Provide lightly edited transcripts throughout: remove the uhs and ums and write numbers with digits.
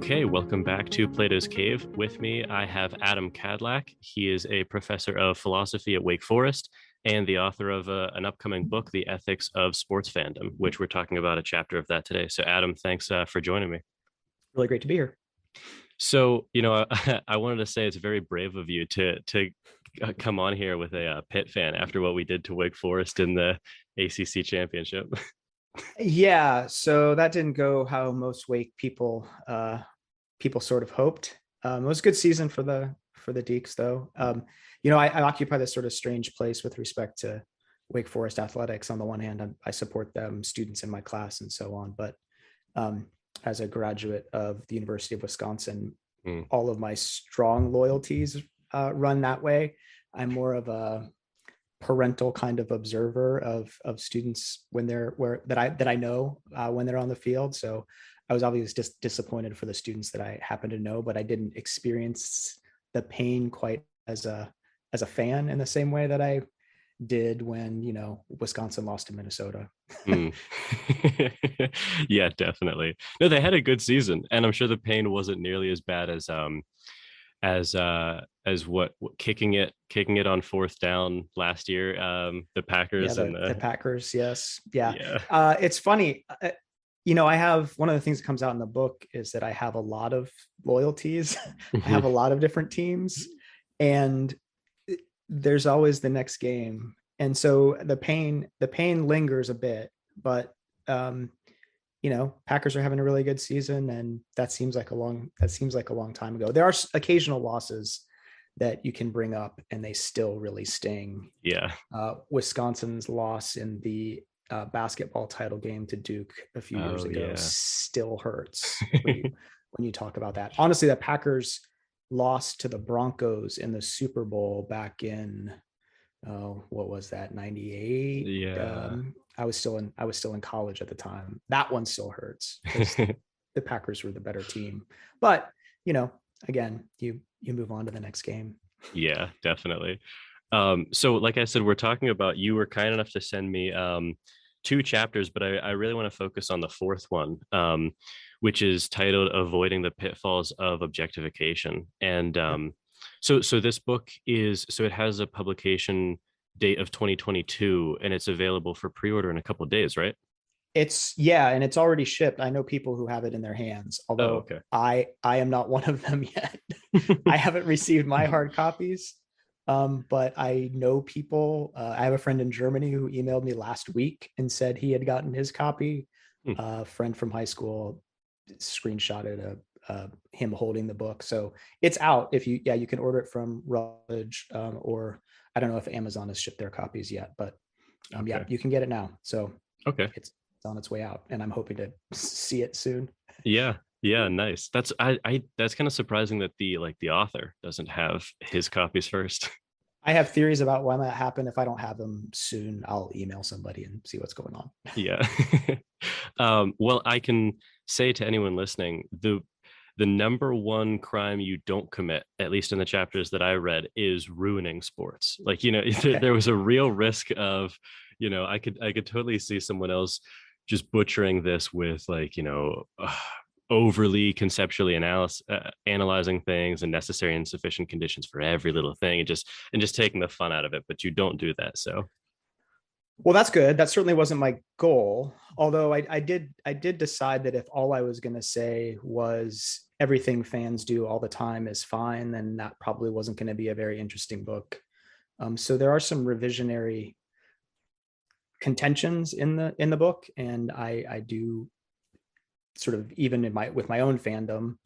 Okay, welcome back to Plato's Cave. With me, I have Adam Kadlac. He is a professor of philosophy at Wake Forest and the author of an upcoming book, The Ethics of Sports Fandom, which we're talking about a chapter of that today. So, Adam, thanks for joining me. Really great to be here. So, I wanted to say it's very brave of you to come on here with a Pitt fan after what we did to Wake Forest in the ACC championship. Yeah, so that didn't go how most Wake people sort of hoped. It was a good season for the Deacs, though. I occupy this sort of strange place with respect to Wake Forest athletics. On the one hand, I support them, students in my class, and so on. But as a graduate of the University of Wisconsin, all of my strong loyalties run that way. I'm more of a parental kind of observer of students when they're that I know when they're on the field. So I was obviously just disappointed for the students that I happen to know, but I didn't experience the pain quite as a fan in the same way that I did when Wisconsin lost to Minnesota. Yeah, definitely. No, they had a good season, and I'm sure the pain wasn't nearly as bad as what kicking it on fourth down last year, the Packers. The Packers. Yes. Yeah. It's funny. I have, one of the things that comes out in the book is that I have a lot of loyalties. I have a lot of different teams, and there's always the next game. And so the pain lingers a bit, but Packers are having a really good season, and that seems like a long time ago. There are occasional losses that you can bring up and they still really sting. Yeah. Wisconsin's loss in the basketball title game to Duke a few years ago still hurts when you talk about that. Honestly, the Packers lost to the Broncos in the Super Bowl back in what was that, 98? Yeah. I was still in college at the time. That one still hurts. The Packers were the better team, but again, you move on to the next game. Yeah, definitely. So like I said, we're talking about, you were kind enough to send me two chapters, but I really want to focus on the fourth one, which is titled Avoiding the Pitfalls of Objectification. And so this book it has a publication date of 2022, and it's available for pre-order in a couple of days, right? And it's already shipped. I know people who have it in their hands, although I am not one of them yet. I haven't received my hard copies, but I know people. I have a friend in Germany who emailed me last week and said he had gotten his copy. A friend from high school screenshotted him holding the book, so it's out. If you can order it from Rutledge, or I don't know if Amazon has shipped their copies yet, but you can get it now. So it's on its way out, and I'm hoping to see it soon. Yeah, nice. That's that's kind of surprising that the author doesn't have his copies first. I have theories about when that happened. If I don't have them soon, I'll email somebody and see what's going on. Yeah. Well, I can say to anyone listening, the number one crime you don't commit, at least in the chapters that I read, is ruining sports. There was a real risk of, I could totally see someone else just butchering this with overly conceptually analyzing things and necessary and sufficient conditions for every little thing, and just taking the fun out of it. But you don't do that. So, well, that's good. That certainly wasn't my goal. Although I did decide that if all I was going to say was everything fans do all the time is fine, then that probably wasn't going to be a very interesting book. So there are some revisionary contentions in the book, and I do sort of, even with my own fandom,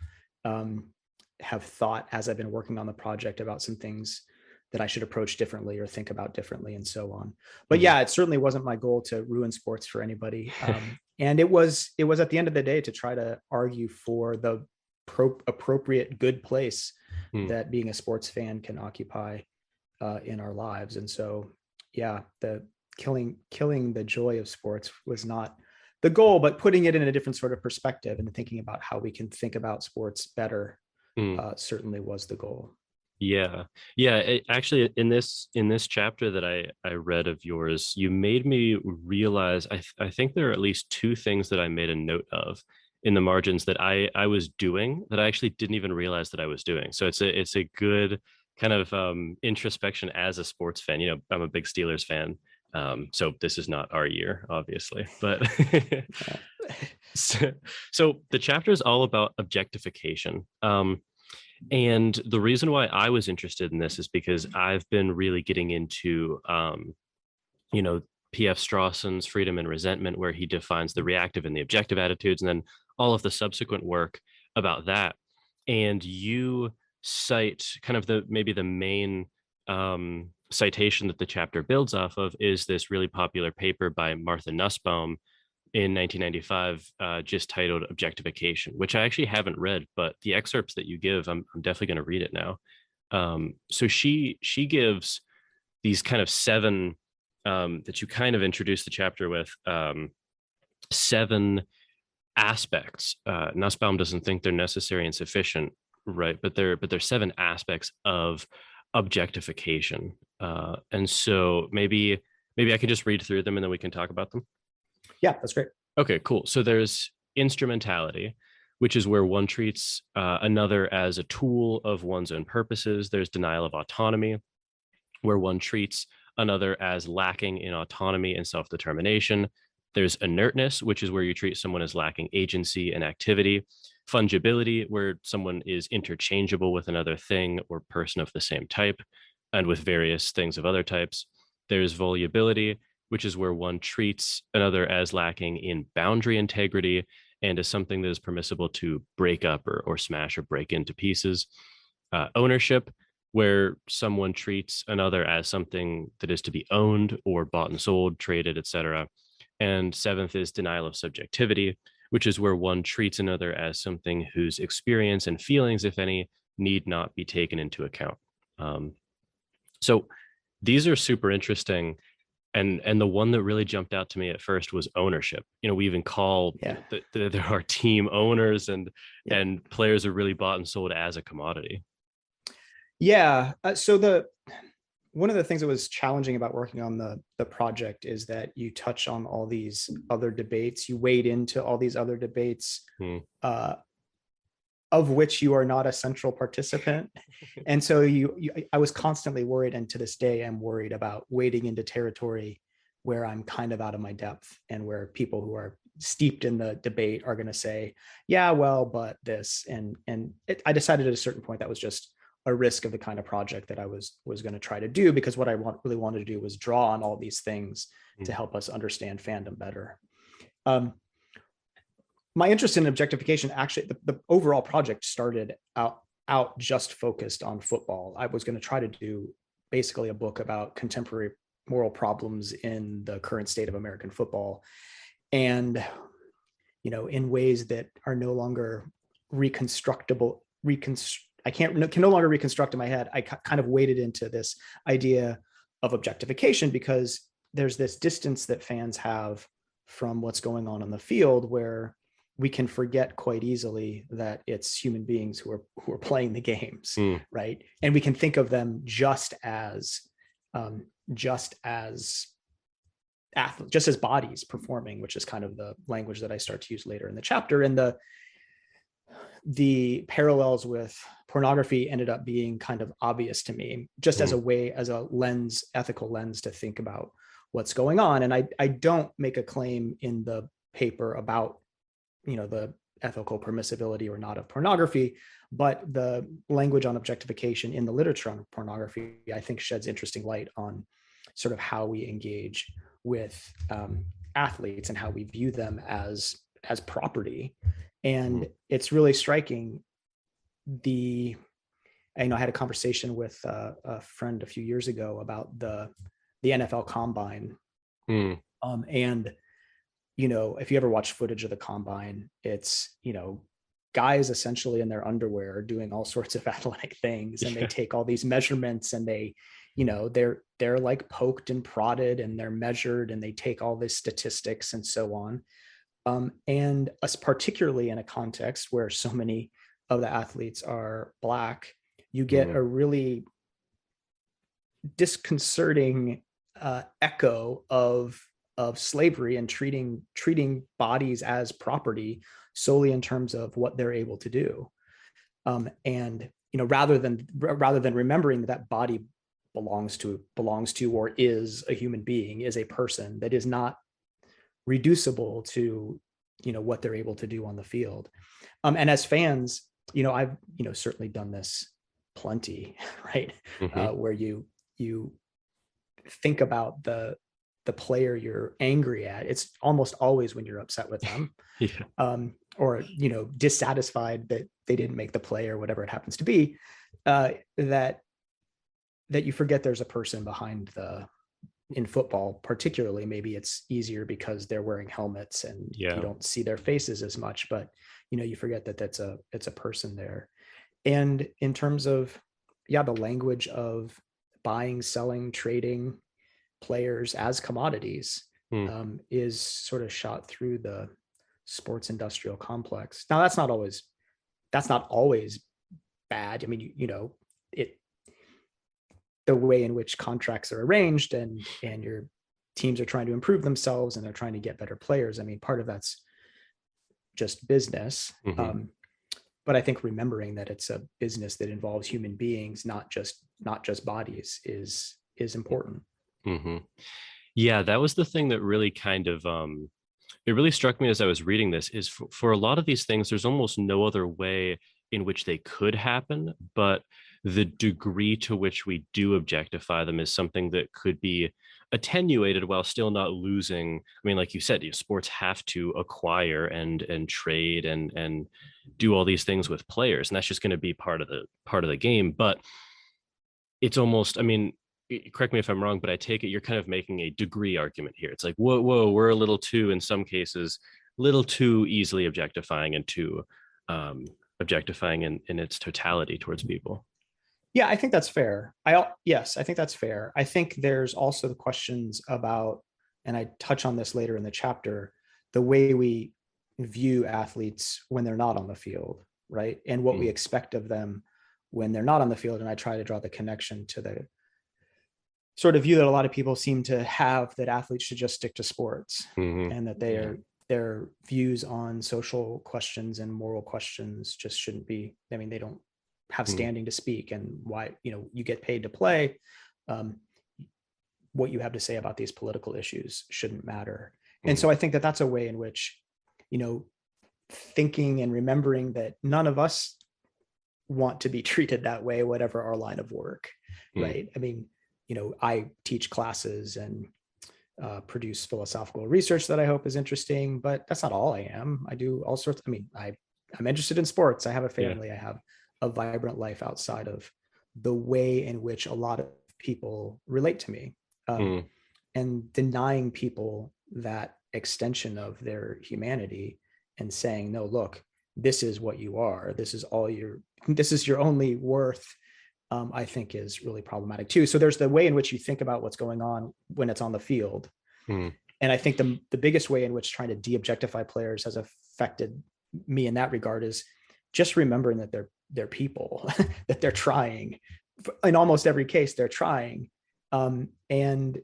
have thought as I've been working on the project about some things that I should approach differently or think about differently, and so on. But yeah, it certainly wasn't my goal to ruin sports for anybody. And it was at the end of the day to try to argue for the appropriate good place that being a sports fan can occupy in our lives. And so, yeah, the killing the joy of sports was not the goal, but putting it in a different sort of perspective and thinking about how we can think about sports better certainly was the goal. Yeah. Actually, in this chapter that I read of yours, you made me realize I think there are at least two things that I made a note of in the margins that I was doing that I actually didn't even realize that I was doing. So it's a good kind of introspection as a sports fan. You know, I'm a big Steelers fan. So this is not our year, obviously, but so the chapter is all about objectification. And the reason why I was interested in this is because I've been really getting into, you know, P.F. Strawson's Freedom and Resentment, where he defines the reactive and the objective attitudes, and then all of the subsequent work about that. And you cite kind of maybe the main citation that the chapter builds off of is this really popular paper by Martha Nussbaum in 1995, just titled Objectification, which I actually haven't read, but the excerpts that you give, I'm definitely going to read it now. So she gives these kind of seven that you kind of introduce the chapter with, seven aspects. Nussbaum doesn't think they're necessary and sufficient, right? But they're seven aspects of objectification. And so maybe I can just read through them and then we can talk about them. Yeah, that's great. Okay, cool. So there's instrumentality, which is where one treats another as a tool of one's own purposes. There's denial of autonomy, where one treats another as lacking in autonomy and self-determination. There's inertness, which is where you treat someone as lacking agency and activity. Fungibility, where someone is interchangeable with another thing or person of the same type and with various things of other types. There's volubility, which is where one treats another as lacking in boundary integrity and as something that is permissible to break up or smash or break into pieces. Ownership, where someone treats another as something that is to be owned or bought and sold, traded, etc. And seventh is denial of subjectivity, which is where one treats another as something whose experience and feelings, if any, need not be taken into account. So these are super interesting. And the one that really jumped out to me at first was ownership. You know, we even call there are team owners and players are really bought and sold as a commodity. Yeah. So one of the things that was challenging about working on the project is that you touch on all these other debates. You wade into all these other debates, of which you are not a central participant. And so I was constantly worried, and to this day I'm worried about wading into territory where I'm kind of out of my depth and where people who are steeped in the debate are going to say, yeah, well, but this, I decided at a certain point that was just a risk of the kind of project that I was going to try to do, because what I really wanted to do was draw on all these things to help us understand fandom better. My interest in objectification, actually, the overall project started out just focused on football. I was going to try to do basically a book about contemporary moral problems in the current state of American football, and in ways that are no longer reconstructible. I can no longer reconstruct in my head. I kind of waded into this idea of objectification because there's this distance that fans have from what's going on the field, where we can forget quite easily that it's human beings who are playing the games, right? And we can think of them just as athletes, just as bodies performing, which is kind of the language that I start to use later in the chapter. And the parallels with pornography ended up being kind of obvious to me, just as a lens, ethical lens to think about what's going on. And I don't make a claim in the paper about the ethical permissibility or not of pornography, but the language on objectification in the literature on pornography, I think, sheds interesting light on sort of how we engage with athletes and how we view them as property. And it's really striking. I had a conversation with a friend a few years ago about the NFL Combine, and if you ever watch footage of the Combine, it's, guys essentially in their underwear doing all sorts of athletic things, and they take all these measurements, and they're like poked and prodded, and they're measured, and they take all these statistics and so on. And particularly in a context where so many of the athletes are Black, you get a really disconcerting echo of slavery and treating bodies as property solely in terms of what they're able to do. And rather than remembering that body belongs to or is a human being, is a person that is not reducible to what they're able to do on the field. And as fans, I've certainly done this plenty, right? Where you think about the player you're angry at. It's almost always when you're upset with them. Yeah. Or dissatisfied that they didn't make the play or whatever it happens to be, that you forget there's a person behind in football. Particularly, maybe it's easier because they're wearing helmets and you don't see their faces as much, but you forget that it's a person there. And in terms of the language of buying, selling, trading players as commodities is sort of shot through the sports industrial complex. Now that's not always bad. I mean, the way in which contracts are arranged and your teams are trying to improve themselves and they're trying to get better players. I mean, part of that's just business. But I think remembering that it's a business that involves human beings, not just bodies, is important. Yeah, that was the thing that really kind of it really struck me as I was reading this, is for a lot of these things, there's almost no other way in which they could happen, but the degree to which we do objectify them is something that could be attenuated while still not losing. I mean, like you said, sports have to acquire and trade and do all these things with players, and that's just going to be part of the game. But it's almost, I mean, correct me if I'm wrong, but I take it you're kind of making a degree argument here. It's like, whoa, we're a little too, in some cases, little too easily objectifying and too objectifying in its totality towards people. Yeah, I think that's fair. I think that's fair. I think there's also the questions about, and I touch on this later in the chapter, the way we view athletes when they're not on the field, right? And what we expect of them when they're not on the field. And I try to draw the connection to the sort of view that a lot of people seem to have, that athletes should just stick to sports, and that their views on social questions and moral questions just shouldn't be, I mean, they don't have standing to speak, and why, you get paid to play. What you have to say about these political issues shouldn't matter. And so I think that that's a way in which, thinking and remembering that none of us want to be treated that way, whatever our line of work, right? I mean, I teach classes and produce philosophical research that I hope is interesting, but that's not all I am. I do all sorts. I mean, I'm interested in sports. I have a family. I have a vibrant life outside of the way in which a lot of people relate to me, and denying people that extension of their humanity and saying, no, look, this is what you are. This is your only worth. I think is really problematic too. So there's the way in which you think about what's going on when it's on the field. And I think the biggest way in which trying to de-objectify players has affected me in that regard is just remembering that they're people, that they're trying. In almost every case, they're trying, and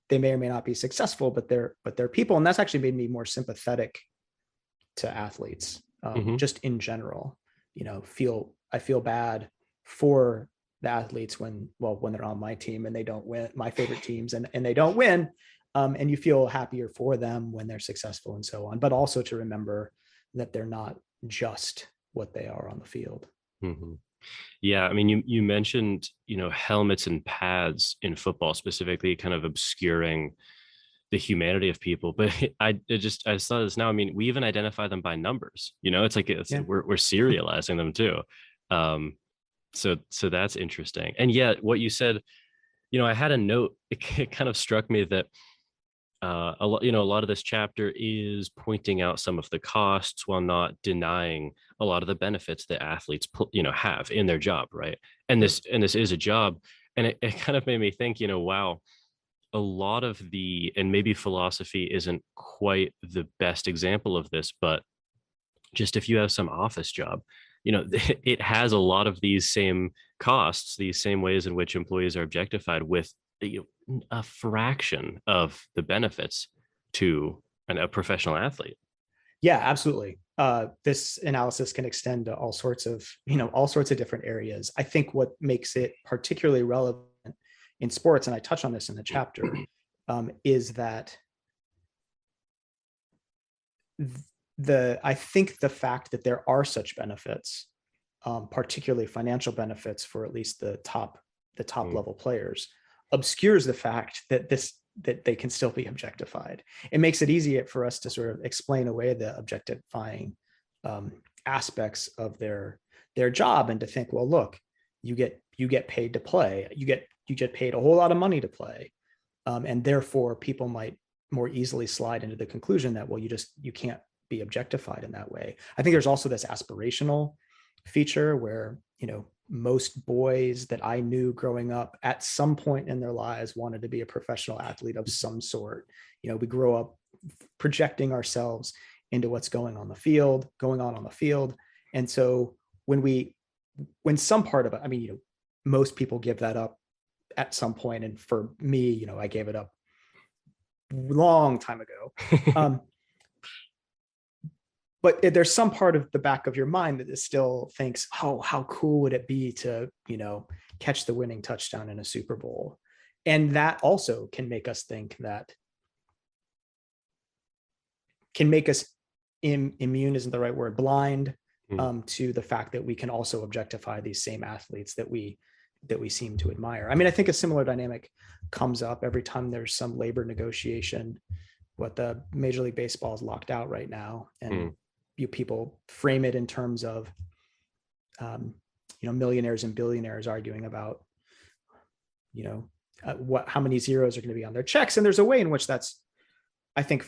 they may or may not be successful, but they're people. And that's actually made me more sympathetic to athletes, just in general. I feel bad for the athletes when they're on my team and they don't win, my favorite teams, and they don't win. And you feel happier for them when they're successful and so on, but also to remember that they're not just what they are on the field. Yeah, I mean, you mentioned, helmets and pads in football specifically, kind of obscuring the humanity of people. But I saw this now. I mean, we even identify them by numbers. It's like we're serializing them too. So that's interesting. And yet, what you said, I had a note. It kind of struck me that a lot of this chapter is pointing out some of the costs while not denying a lot of the benefits that athletes have in their job, right? And this is a job, and it kind of made me think, wow, a lot of and maybe philosophy isn't quite the best example of this, but just if you have some office job, it has a lot of these same costs, these same ways in which employees are objectified, with a fraction of the benefits to a professional athlete. Yeah, absolutely. this analysis can extend to all sorts of different areas. I think what makes it particularly relevant in sports, and I touch on this in the chapter, is that I think the fact that there are such benefits, particularly financial benefits for at least the top level players, obscures the fact that they can still be objectified. It makes it easier for us to sort of explain away the objectifying aspects of their job, and to think, well, look, you get paid to play, you get paid a whole lot of money to play, and therefore people might more easily slide into the conclusion that, well, you can't be objectified in that way. I think there's also this aspirational feature where, most boys that I knew growing up at some point in their lives wanted to be a professional athlete of some sort. We grow up projecting ourselves into what's going on on the field. And so when some part of it, most people give that up at some point. And for me, I gave it up long time ago. But there's some part of the back of your mind that still thinks, oh, how cool would it be to, catch the winning touchdown in a Super Bowl? And that also can make us think that, can make us immune isn't the right word, blind to the fact that we can also objectify these same athletes that we seem to admire. I think a similar dynamic comes up every time there's some labor negotiation. What the Major League Baseball is locked out right now, and people frame it in terms of millionaires and billionaires arguing about how many zeros are going to be on their checks. And there's a way in which that's, I think,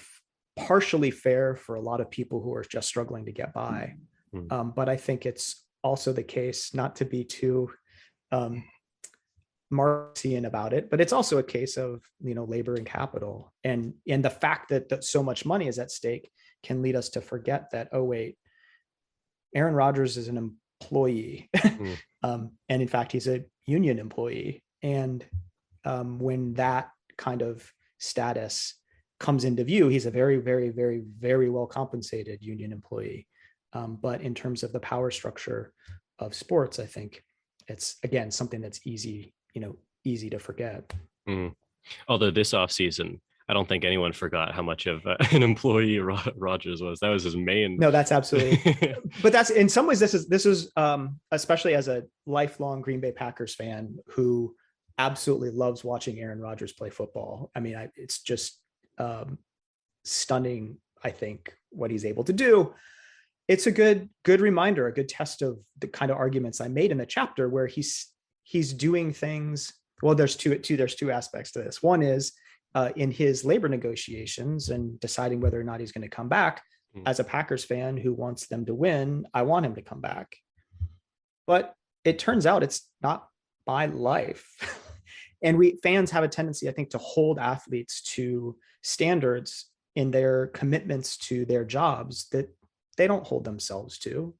partially fair for a lot of people who are just struggling to get by. But I think it's also the case, not to be too Marxian about it, but it's also a case of labor and capital, and the fact that so much money is at stake can lead us to forget that, oh wait, Aaron Rodgers is an employee, and in fact he's a union employee, and when that kind of status comes into view, he's a very, very, very, very well compensated union employee. But in terms of the power structure of sports, I think it's, again, something that's easy to forget. Although this offseason, I don't think anyone forgot how much of an employee Rodgers was. That was his main. No, that's absolutely. But that's, in some ways, this is especially as a lifelong Green Bay Packers fan who absolutely loves watching Aaron Rodgers play football. It's just stunning, I think, what he's able to do. It's a good reminder, a good test of the kind of arguments I made in the chapter, where he's doing things. Well, there's two aspects to this. One is in his labor negotiations and deciding whether or not he's going to come back. As a Packers fan who wants them to win, I want him to come back. But it turns out it's not my life. And fans have a tendency, I think, to hold athletes to standards in their commitments to their jobs that they don't hold themselves to,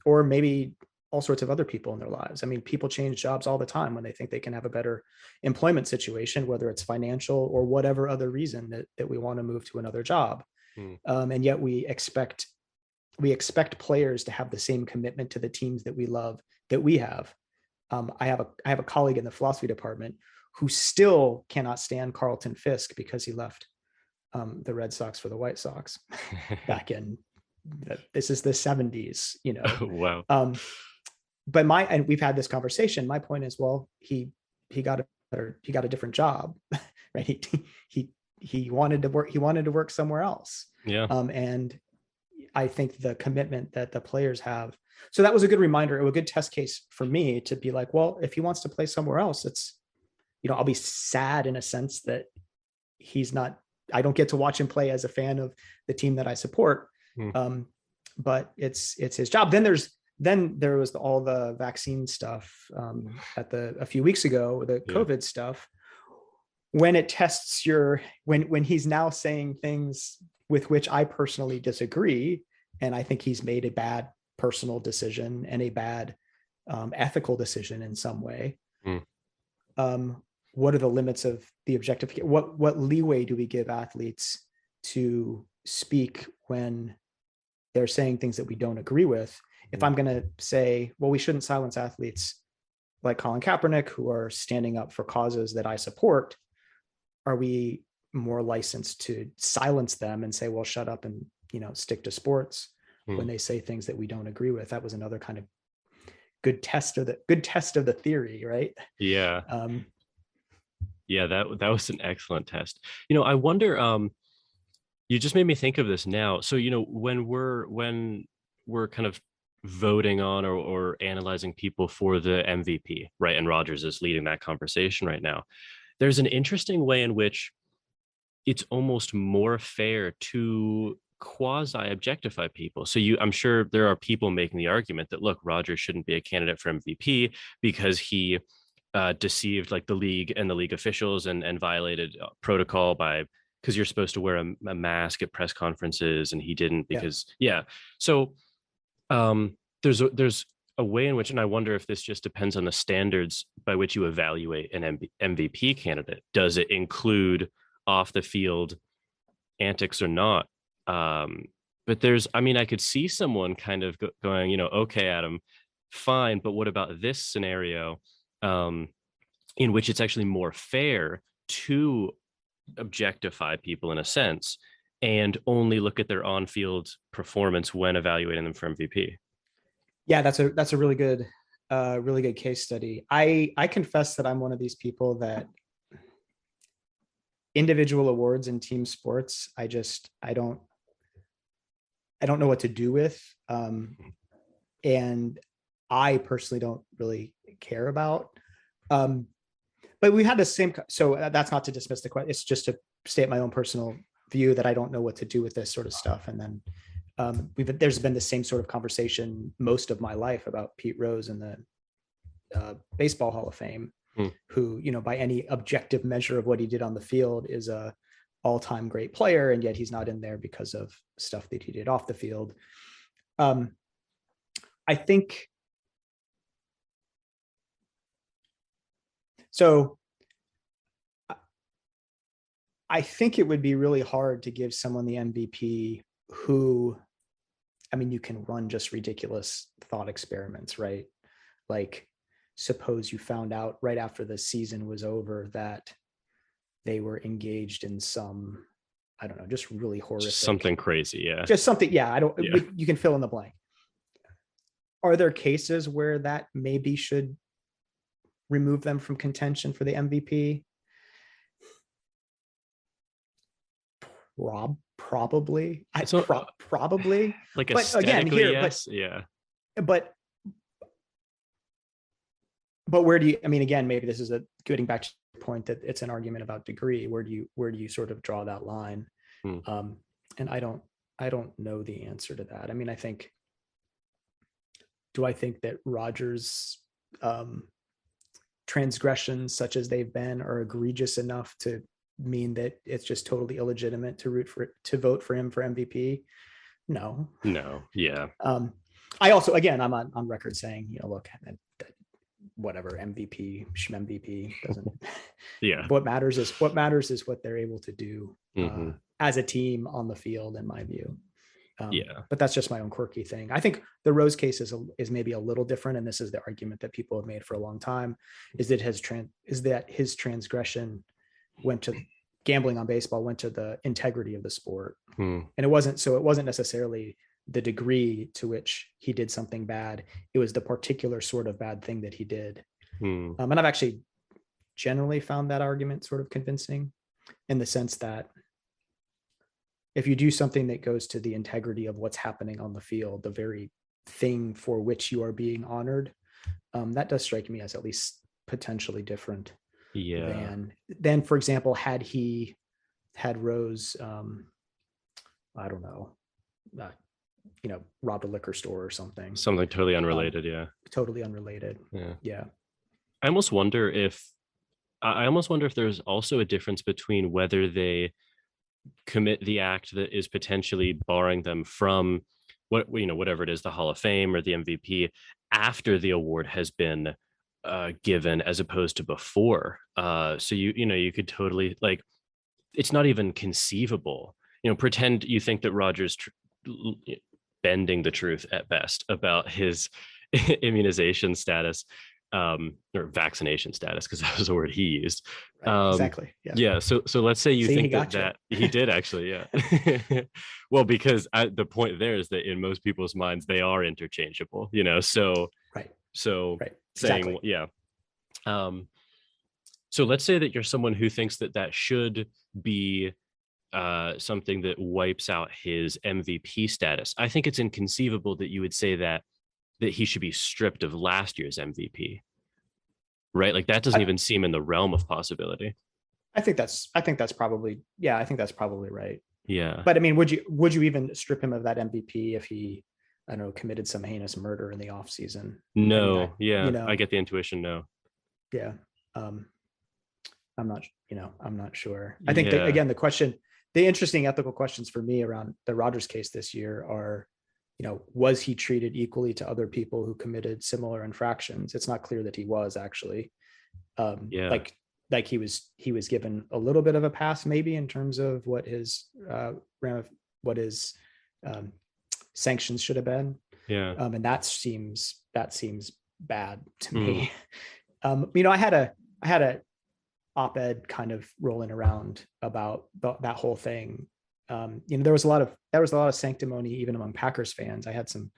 or maybe all sorts of other people in their lives. People change jobs all the time when they think they can have a better employment situation, whether it's financial or whatever other reason that we want to move to another job. And yet we expect players to have the same commitment to the teams that we love that we have. I have a colleague in the philosophy department who still cannot stand Carlton Fisk because he left the Red Sox for the White Sox back in this is the 70s. Wow. But and we've had this conversation. My point is, well, he got a different job, right? He wanted to work. He wanted to work somewhere else. Yeah. And I think the commitment that the players have. So that was a good reminder, a good test case for me to be like, well, if he wants to play somewhere else, it's, I'll be sad in a sense that I don't get to watch him play as a fan of the team that I support. But it's his job. Then there was all the vaccine stuff a few weeks ago, the COVID stuff, when it tests when he's now saying things with which I personally disagree. And I think he's made a bad personal decision and a bad ethical decision in some way. What are the limits of the objectification? What leeway do we give athletes to speak when they're saying things that we don't agree with. If I'm going to say, well, we shouldn't silence athletes like Colin Kaepernick who are standing up for causes that I support, are we more licensed to silence them and say, well, shut up and, stick to sports when they say things that we don't agree with? That was another kind of good test of the theory, right? Yeah. Yeah, that was an excellent test. I wonder, you just made me think of this now. So, when we're kind of voting on or analyzing people for the MVP, right? And Rodgers is leading that conversation right now. There's an interesting way in which it's almost more fair to quasi objectify people. So I'm sure there are people making the argument that, look, Rodgers shouldn't be a candidate for MVP because he deceived like the league and the league officials and violated protocol because you're supposed to wear a mask at press conferences and he didn't because So there's a way in which, and I wonder if this just depends on the standards by which you evaluate an MVP candidate. Does it include off the field antics or not? But I could see someone kind of going, okay, Adam, fine, but what about this scenario in which it's actually more fair to objectify people in a sense and only look at their on-field performance when evaluating them for MVP? Yeah, that's a really good case study. I confess that I'm one of these people that individual awards in team sports, I don't know what to do with. And I personally don't really care about. But we had the same, so that's not to dismiss the question. It's just to state my own personal view that I don't know what to do with this sort of stuff. And then there's been the same sort of conversation most of my life about Pete Rose in the Baseball Hall of Fame, who, by any objective measure of what he did on the field is a all-time great player. And yet he's not in there because of stuff that he did off the field. I think, so I think it would be really hard to give someone the MVP who, you can run just ridiculous thought experiments, right? Like, suppose you found out right after the season was over that they were engaged in some, I don't know, just really horrific. Something crazy, yeah. Just something, you can fill in the blank. Are there cases where that maybe should remove them from contention for the MVP? Probably. Probably. Like, but again, here, yes, yeah. But where do you? Again, maybe this is getting back to the point that it's an argument about degree. Where do you sort of draw that line? And I don't know the answer to that. I think. Do I think that Rodgers' transgressions, such as they've been, are egregious enough to mean that it's just totally illegitimate to vote for him for MVP? No, yeah. I also, again, I'm on record saying, look, whatever MVP, MVP doesn't. Yeah. What matters is what they're able to do as a team on the field, in my view. But that's just my own quirky thing. I think the Rose case is maybe a little different, and this is the argument that people have made for a long time: is that his transgression went to gambling on baseball, went to the integrity of the sport, and it wasn't necessarily the degree to which he did something bad. It was the particular sort of bad thing that he did. And I've actually generally found that argument sort of convincing, in the sense that if you do something that goes to the integrity of what's happening on the field, the very thing for which you are being honored, that does strike me as at least potentially different. Yeah. Than, for example, had Rose, I don't know, robbed a liquor store or something. Something totally unrelated. Yeah. Totally unrelated. Yeah. I almost wonder if there's also a difference between whether they commit the act that is potentially barring them from whatever it is, the Hall of Fame or the MVP, after the award has been given, as opposed to before. So you could totally, like, it's not even conceivable. Pretend you think that Rodgers bending the truth at best about his immunization status, or vaccination status, because that was the word he used. Right. Exactly. Yeah. Yeah. So let's say you See, he think got that he did actually. Yeah. Well, because the point there is that in most people's minds they are interchangeable. So Right. so Right. saying Exactly. yeah. So let's say that you're someone who thinks that should be something that wipes out his MVP status. I think it's inconceivable that you would say that he should be stripped of last year's MVP, right? Like that doesn't I, even seem in the realm of possibility. I think that's probably, yeah, I think that's probably right. Yeah. But I mean, would you even strip him of that MVP if he, I don't know, committed some heinous murder in the off season? No. I mean, Yeah. I get the intuition. No. Yeah. I'm not sure. I think Yeah. that, again, the interesting ethical questions for me around the Rodgers case this year are, was he treated equally to other people who committed similar infractions? It's not clear that he was actually. Yeah. Like he was given a little bit of a pass, maybe, in terms of what his sanctions should have been. Yeah. And that seems bad to me. I had a op-ed kind of rolling around about that whole thing. There was a lot of sanctimony even among Packers fans. I had some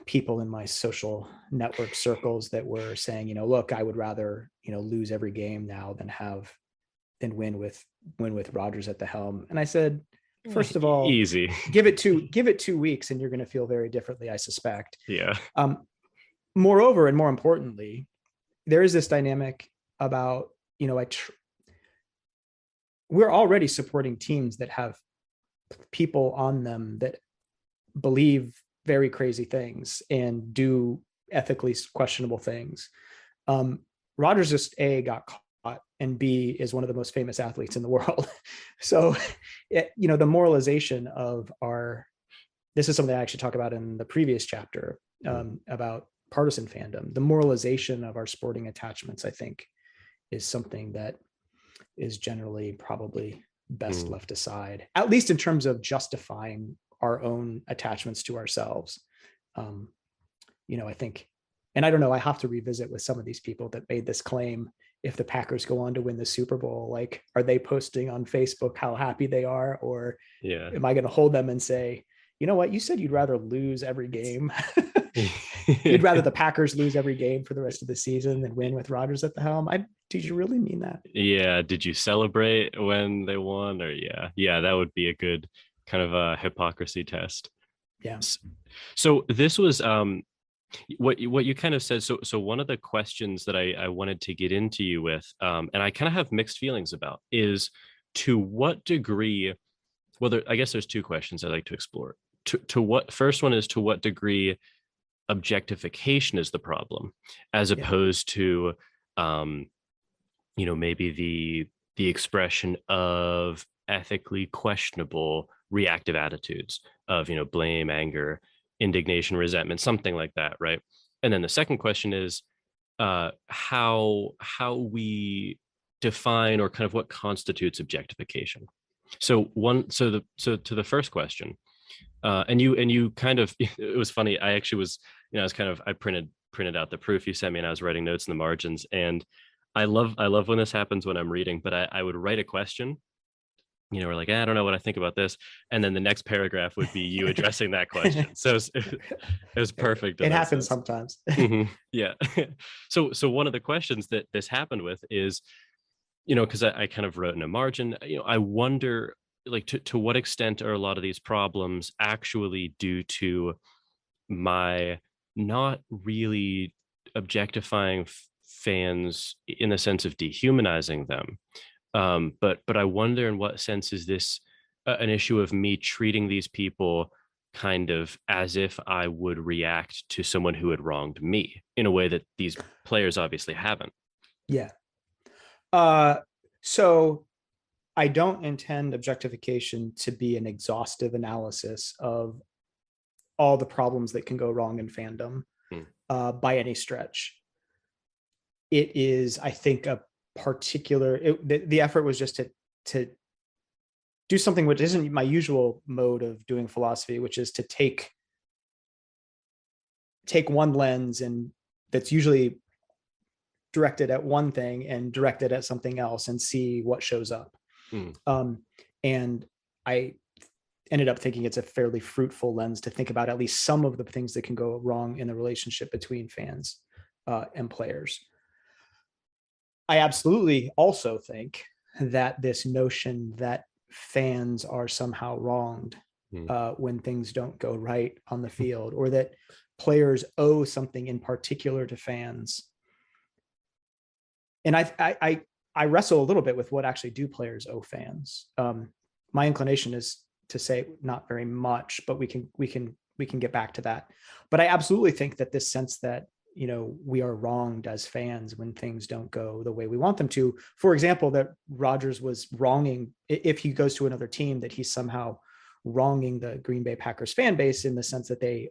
people in my social network circles that were saying, look, I would rather, lose every game now than win with Rodgers at the helm. And I said, first of all, easy. give it 2 weeks and you're going to feel very differently, I suspect. Yeah. Moreover, and more importantly, there is this dynamic about, we're already supporting teams that have people on them that believe very crazy things and do ethically questionable things. Rodgers just got caught, and B is one of the most famous athletes in the world. So, the moralization of this is something I actually talk about in the previous chapter about partisan fandom. The moralization of our sporting attachments, I think, is something that is generally probably best left aside, at least in terms of justifying our own attachments to ourselves. I think, and I don't know, I have to revisit with some of these people that made this claim. If the Packers go on to win the Super Bowl, like, are they posting on Facebook how happy they are? Or am I going to hold them and say, you know what, you said you'd rather lose every game. You'd rather the Packers lose every game for the rest of the season than win with Rodgers at the helm. Did you really mean that? Yeah. Did you celebrate when they won? Or yeah, that would be a good kind of a hypocrisy test. Yeah. So this was what you kind of said. So one of the questions that I wanted to get into you with, and I kind of have mixed feelings about, is to what degree, I guess there's two questions I'd like to explore. First one is, to what degree objectification is the problem, as opposed to maybe the expression of ethically questionable reactive attitudes of blame, anger, indignation, resentment, something like that, right? And then the second question is how we define, or kind of what constitutes objectification. So to the first question, and you kind of, it was funny, I actually was, I printed out the proof you sent me, and I was writing notes in the margins. And I love when this happens when I'm reading, but I would write a question, we're like, I don't know what I think about this. And then the next paragraph would be you addressing that question. So it was perfect. It happens sometimes. Yeah. So one of the questions that this happened with is, because I kind of wrote in a margin, I wonder, like, to what extent are a lot of these problems actually due to my not really objectifying fans in the sense of dehumanizing them. But I wonder, in what sense is this an issue of me treating these people kind of as if I would react to someone who had wronged me in a way that these players obviously haven't? Yeah. So I don't intend objectification to be an exhaustive analysis of all the problems that can go wrong in fandom by any stretch. It is, I think, a particular, the effort was just to do something which isn't my usual mode of doing philosophy, which is to take one lens and that's usually directed at one thing and directed at something else and see what shows up. And I ended up thinking it's a fairly fruitful lens to think about at least some of the things that can go wrong in the relationship between fans and players. I absolutely also think that this notion that fans are somehow wronged when things don't go right on the field, or that players owe something in particular to fans. And I wrestle a little bit with what actually do players owe fans. My inclination is to say not very much, but we can get back to that. But I absolutely think that this sense that, you know, we are wronged as fans when things don't go the way we want them to. For example, that Rodgers was wronging, if he goes to another team, that he's somehow wronging the Green Bay Packers fan base in the sense that they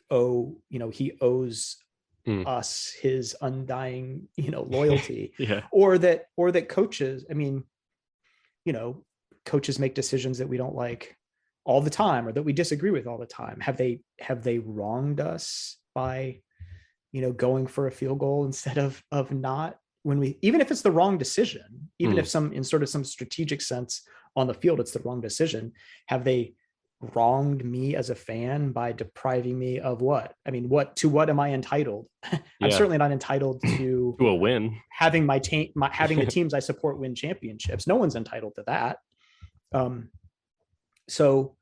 owe, you know, he owes us his undying, you know, loyalty. or that coaches, I mean, you know, coaches make decisions that we don't like all the time, or that we disagree with all the time. Have they wronged us by, you know, going for a field goal instead of not, when we, even if it's the wrong decision, even if in sort of some strategic sense on the field, it's the wrong decision. Have they wronged me as a fan by depriving me of what? I mean, what am I entitled? I'm certainly not entitled to a win. Having having the teams I support win championships. No one's entitled to that. So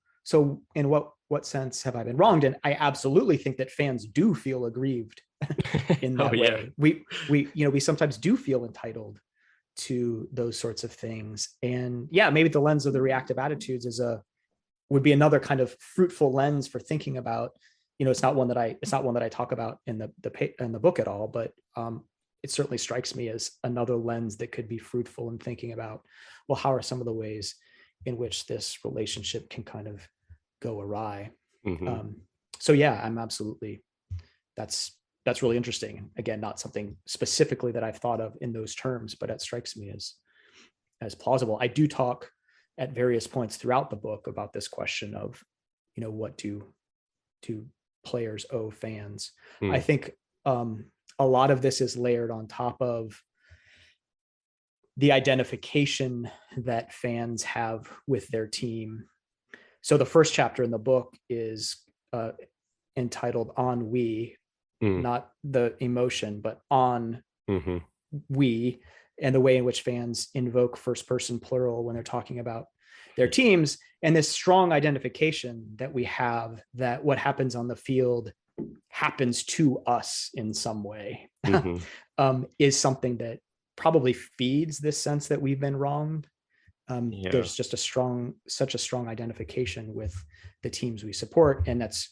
in what sense have I been wronged? And I absolutely think that fans do feel aggrieved in that way. We sometimes do feel entitled to those sorts of things. And yeah, maybe the lens of the reactive attitudes would be another kind of fruitful lens for thinking about. You know, it's not one that I talk about in the book at all, but it certainly strikes me as another lens that could be fruitful in thinking about, well, how are some of the ways in which this relationship can kind of go awry. So yeah, I'm absolutely, that's really interesting. Again, not something specifically that I've thought of in those terms, but it strikes me as plausible. I do talk at various points throughout the book about this question of, you know, what do players owe fans? I think a lot of this is layered on top of the identification that fans have with their team. So the first chapter in the book is entitled "On We," not the emotion, but on we, and the way in which fans invoke first person plural when they're talking about their teams, and this strong identification that we have that what happens on the field happens to us in some way, is something that probably feeds this sense that we've been wronged. There's just such a strong identification with the teams we support, and that's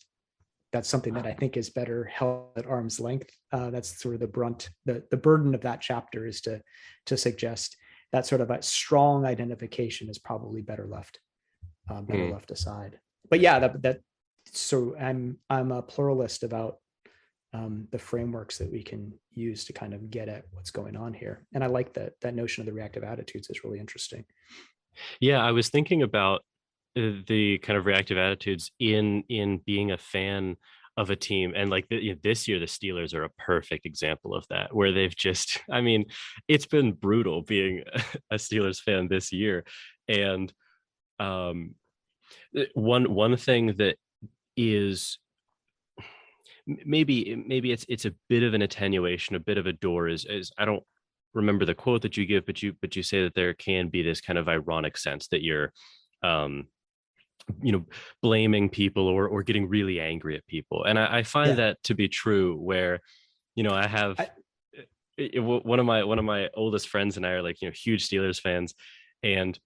something that I think is better held at arm's length. That's sort of the burden of that chapter, is to suggest that sort of a strong identification is probably better left aside. But yeah, so I'm a pluralist about the frameworks that we can use to kind of get at what's going on here. And I like that notion of the reactive attitudes is really interesting. Yeah, I was thinking about the kind of reactive attitudes in being a fan of a team. And like this year, the Steelers are a perfect example of that, where they've just, I mean, it's been brutal being a Steelers fan this year. And one thing that is maybe it's a bit of an attenuation, a bit of a door is I don't remember the quote that you give, but you say that there can be this kind of ironic sense that you're blaming people or getting really angry at people. And I find that to be true, where, I have one of my oldest friends and I are like, huge Steelers fans. And,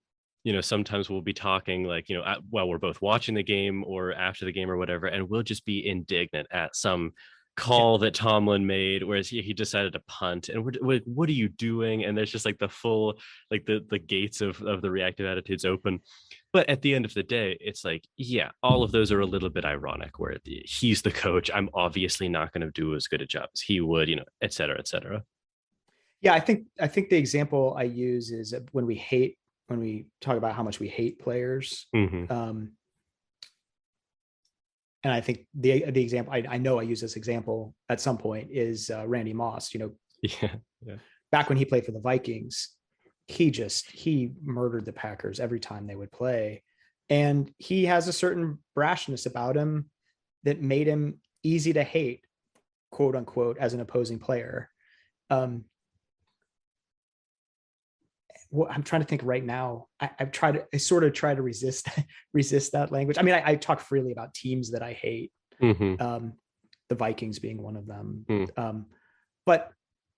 sometimes we'll be talking like, while we're both watching the game or after the game or whatever, and we'll just be indignant at some call that Tomlin made, whereas he decided to punt, and we're like, what are you doing? And there's just like the full, like the gates of the reactive attitudes open. But at the end of the day, it's like, yeah, all of those are a little bit ironic, where he's the coach. I'm obviously not going to do as good a job as he would, et cetera, et cetera. Yeah, I think the example I use is when we hate talk about how much we hate players. Hmm. And I think the example, I know I use this example at some point, is Randy Moss. Yeah. Yeah. Back when he played for the Vikings, he murdered the Packers every time they would play. And he has a certain brashness about him that made him easy to hate, quote unquote, as an opposing player. I'm trying to think right now. I sort of try to resist that language. I mean, I talk freely about teams that I hate, Hmm. the Vikings being one of them. Mm. But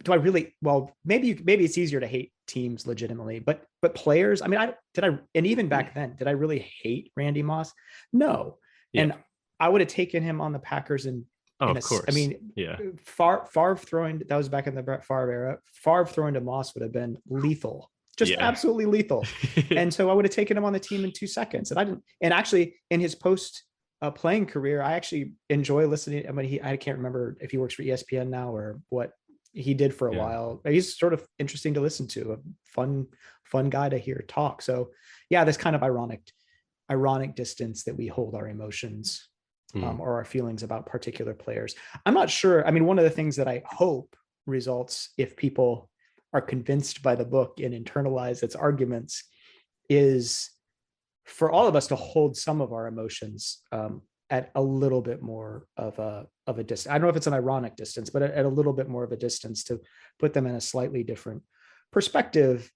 do I really? Well, maybe it's easier to hate teams legitimately, but players. I mean, and even back then, did I really hate Randy Moss? No. Yeah. And I would have taken him on the Packers Of course. I mean, yeah. Favre throwing, that was back in the Favre era. Favre throwing to Moss would have been lethal, just absolutely lethal. And so I would have taken him on the team in 2 seconds. And I didn't. And actually, in his post playing career, I actually enjoy listening. I mean, I can't remember if he works for ESPN now or what he did for a while. He's sort of interesting to listen to, a fun guy to hear talk. So yeah, this kind of ironic distance that we hold our emotions or our feelings about particular players. I'm not sure. I mean, one of the things that I hope results, if people are convinced by the book and internalize its arguments, is for all of us to hold some of our emotions at a little bit more of a distance. I don't know if it's an ironic distance, but at a little bit more of a distance, to put them in a slightly different perspective.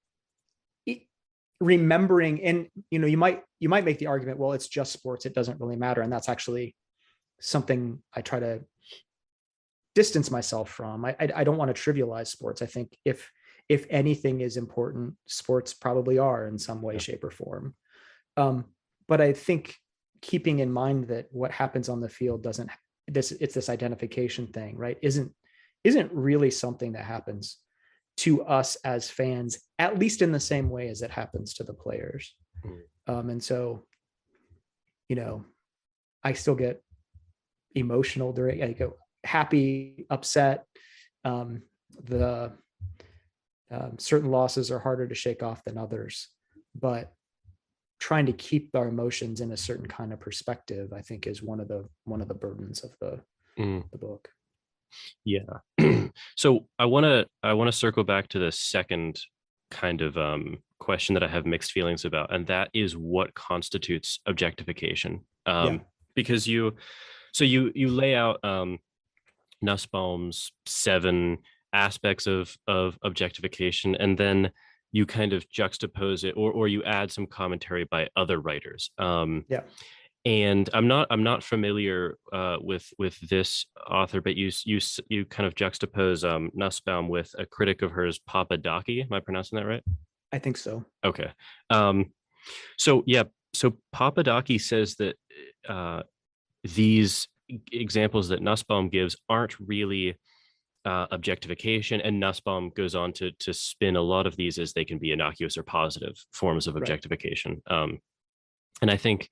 Remembering, and you might make the argument, well, it's just sports, it doesn't really matter. And that's actually something I try to distance myself from. I don't want to trivialize sports. I think if anything is important, sports probably are in some way, shape, or form. But I think keeping in mind that what happens on the field it's this identification thing, right? Isn't really something that happens to us as fans, at least in the same way as it happens to the players. And so, I still get emotional during, I go happy, upset. The certain losses are harder to shake off than others, but trying to keep our emotions in a certain kind of perspective, I think, is one of the burdens of the book. Yeah. So I want to circle back to the second kind of question that I have mixed feelings about, and that is what constitutes objectification. Because you lay out Nussbaum's 7 aspects of objectification, and then you kind of juxtapose it, or you add some commentary by other writers. And I'm not familiar with this author, but you kind of juxtapose Nussbaum with a critic of hers, Papadaki. Am I pronouncing that right? I think so. Okay. So Papadaki says that these examples that Nussbaum gives aren't really objectification, and Nussbaum goes on to spin a lot of these as they can be innocuous or positive forms of objectification. And I think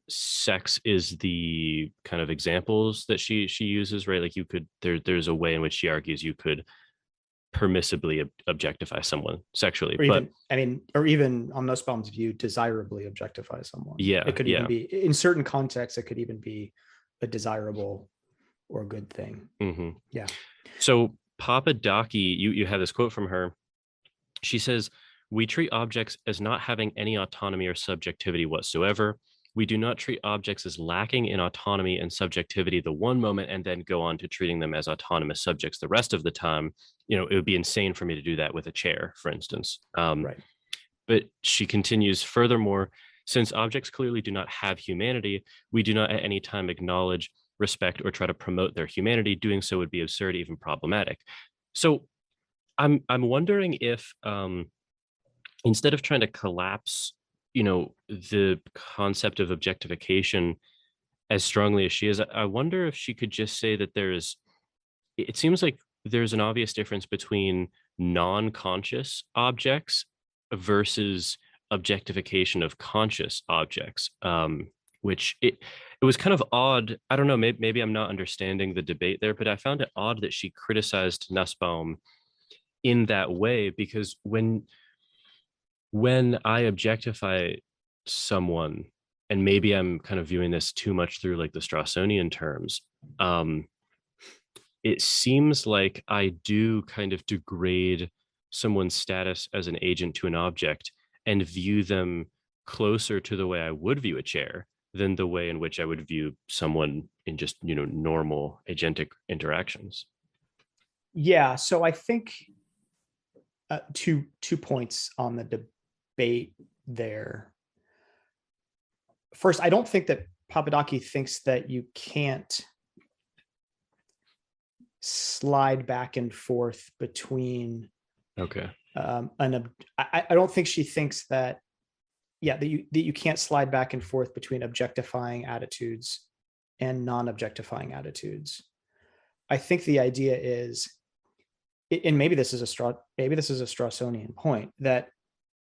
sex is the kind of examples that she uses, right? Like there's a way in which she argues you could permissibly objectify someone sexually, or even on Nussbaum's view, desirably objectify someone. It could even be, in certain contexts, it could even be a desirable or a good thing. Yeah. So Papadaki, you have this quote from her. She says, "We treat objects as not having any autonomy or subjectivity whatsoever. We do not treat objects as lacking in autonomy and subjectivity the one moment and then go on to treating them as autonomous subjects the rest of the time. It would be insane for me to do that with a chair, for instance." But she continues, "Furthermore, since objects clearly do not have humanity, we do not at any time acknowledge, respect, or try to promote their humanity. Doing so would be absurd, even problematic." So I'm wondering if instead of trying to collapse, the concept of objectification as strongly as she is, I wonder if she could just say that it seems like there's an obvious difference between non-conscious objects versus objectification of conscious objects, which it was kind of odd. I don't know, maybe I'm not understanding the debate there, but I found it odd that she criticized Nussbaum in that way, because when when I objectify someone, and maybe I'm kind of viewing this too much through like the Straussonian terms, it seems like I do kind of degrade someone's status as an agent to an object and view them closer to the way I would view a chair than the way in which I would view someone in just, normal agentic interactions. Yeah. So I think two points on the debate there. First, I don't think that Papadaki thinks that you can't slide back and forth between. Okay. I don't think she thinks that, that you can't slide back and forth between objectifying attitudes and non-objectifying attitudes. I think the idea is, and maybe this is a Straussonian point, that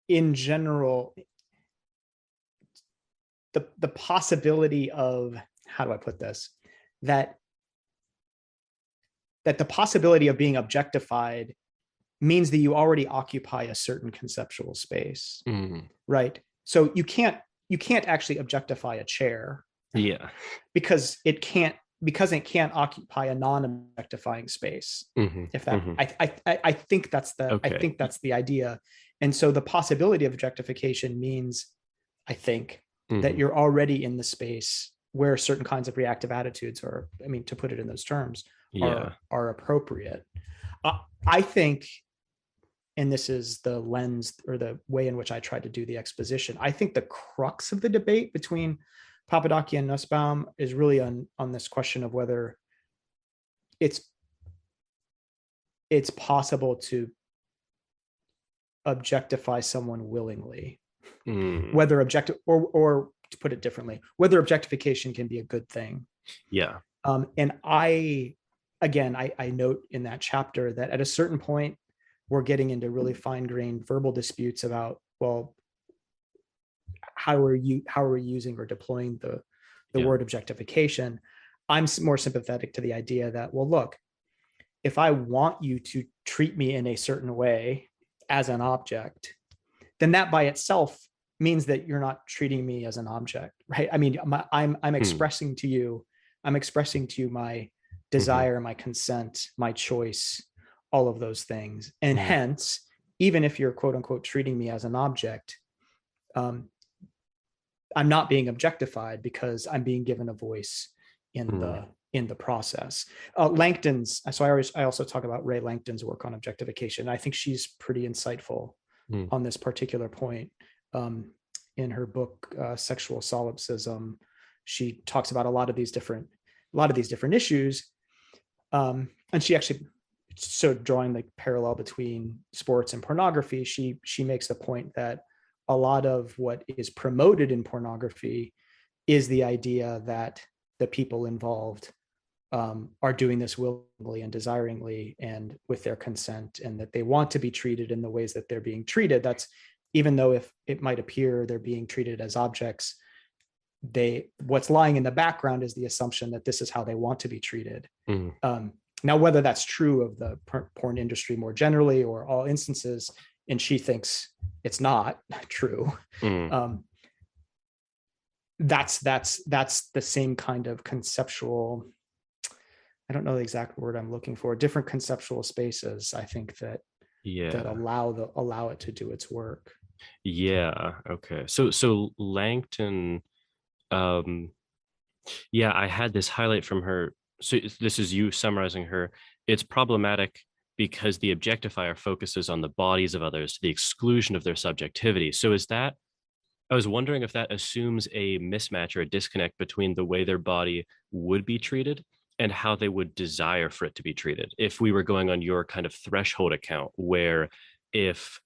in general, the possibility of, how do I put this, that the possibility of being objectified means that you already occupy a certain conceptual space, right? So you can't actually objectify a chair, because it can't occupy a non-objectifying space. If that, I think that's the idea. And so the possibility of objectification means, I think, that you're already in the space where certain kinds of reactive attitudes are, to put it in those terms, are appropriate. I think, and this is the lens or the way in which I tried to do the exposition, I think the crux of the debate between Papadaki and Nussbaum is really on this question of whether it's possible to objectify someone willingly, whether or to put it differently, whether objectification can be a good thing. And I note in that chapter that at a certain point, we're getting into really fine-grained verbal disputes about, well, how are we using or deploying the word objectification. I'm more sympathetic to the idea that, well, look, if I want you to treat me in a certain way as an object, then that by itself means that you're not treating me as an object, right? I'm expressing to you my desire, my consent, my choice, all of those things. And hence, even if you're quote unquote treating me as an object, I'm not being objectified because I'm being given a voice in the process. Langton's, so I also talk about Ray Langton's work on objectification. I think she's pretty insightful on this particular point. In her book, Sexual Solipsism, she talks about a lot of these different issues. And she actually, so drawing the parallel between sports and pornography, she makes the point that a lot of what is promoted in pornography is the idea that the people involved are doing this willingly and desiringly and with their consent, and that they want to be treated in the ways that they're being treated. That's, even though if it might appear they're being treated as objects, what's lying in the background is the assumption that this is how they want to be treated. Now, whether that's true of the porn industry more generally or all instances, and she thinks it's not true, that's the same kind of conceptual, I don't know the exact word I'm looking for, different conceptual spaces, I think, that allow it to do its work. Okay. So Langton, I had this highlight from her. So this is you summarizing her. It's problematic because the objectifier focuses on the bodies of others to the exclusion of their subjectivity. So I was wondering if that assumes a mismatch or a disconnect between the way their body would be treated and how they would desire for it to be treated. If we were going on your kind of threshold account, where if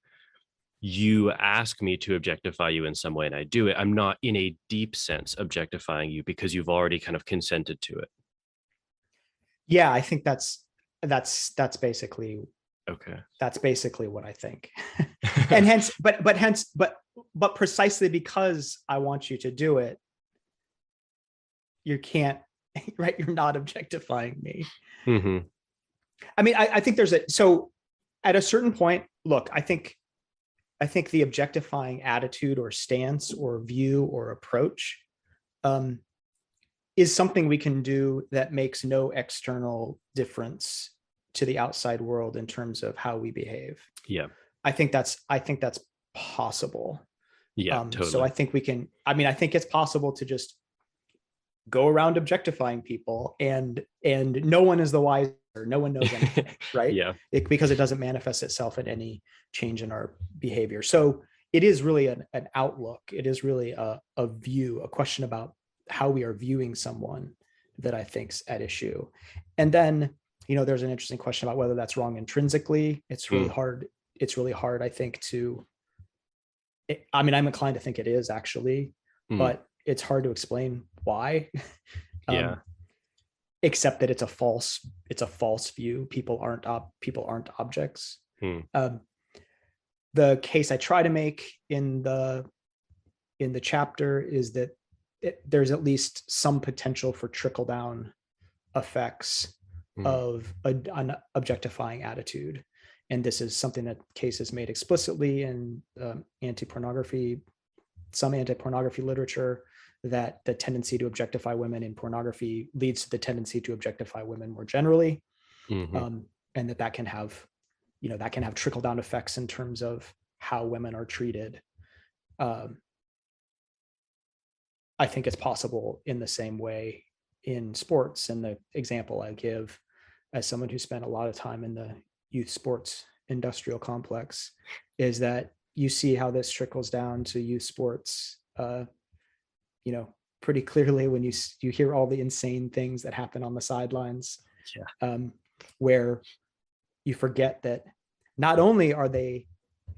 you ask me to objectify you in some way and I do it, I'm not in a deep sense objectifying you because you've already kind of consented to it. Yeah, I think that's basically okay. That's basically what I think. And hence, but precisely because I want you to do it, you can't, right? You're not objectifying me. I think so at a certain point, look, I think I think the objectifying attitude or stance or view or approach is something we can do that makes no external difference to the outside world in terms of how we behave. Yeah. I think that's possible. Yeah, totally. So I think we can, I think it's possible to just go around objectifying people and no one is the wiser. No one knows anything, right? Yeah. Because it doesn't manifest itself in any change in our behavior. So it is really an outlook. It is really a view, a question about how we are viewing someone that I think's at issue. And then, there's an interesting question about whether that's wrong intrinsically. It's really hard. It's really hard, I think, I'm inclined to think it is actually, but it's hard to explain why. Yeah. Except that it's a false view. People aren't objects. The case I try to make in the chapter is that there's at least some potential for trickle down effects of an objectifying attitude. And this is something that case is made explicitly in some anti-pornography literature, that the tendency to objectify women in pornography leads to the tendency to objectify women more generally. And that can have trickle down effects in terms of how women are treated. I think it's possible in the same way in sports. And the example I give as someone who spent a lot of time in the youth sports industrial complex is that you see how this trickles down to youth sports, pretty clearly when you hear all the insane things that happen on the sidelines, where you forget that not only are they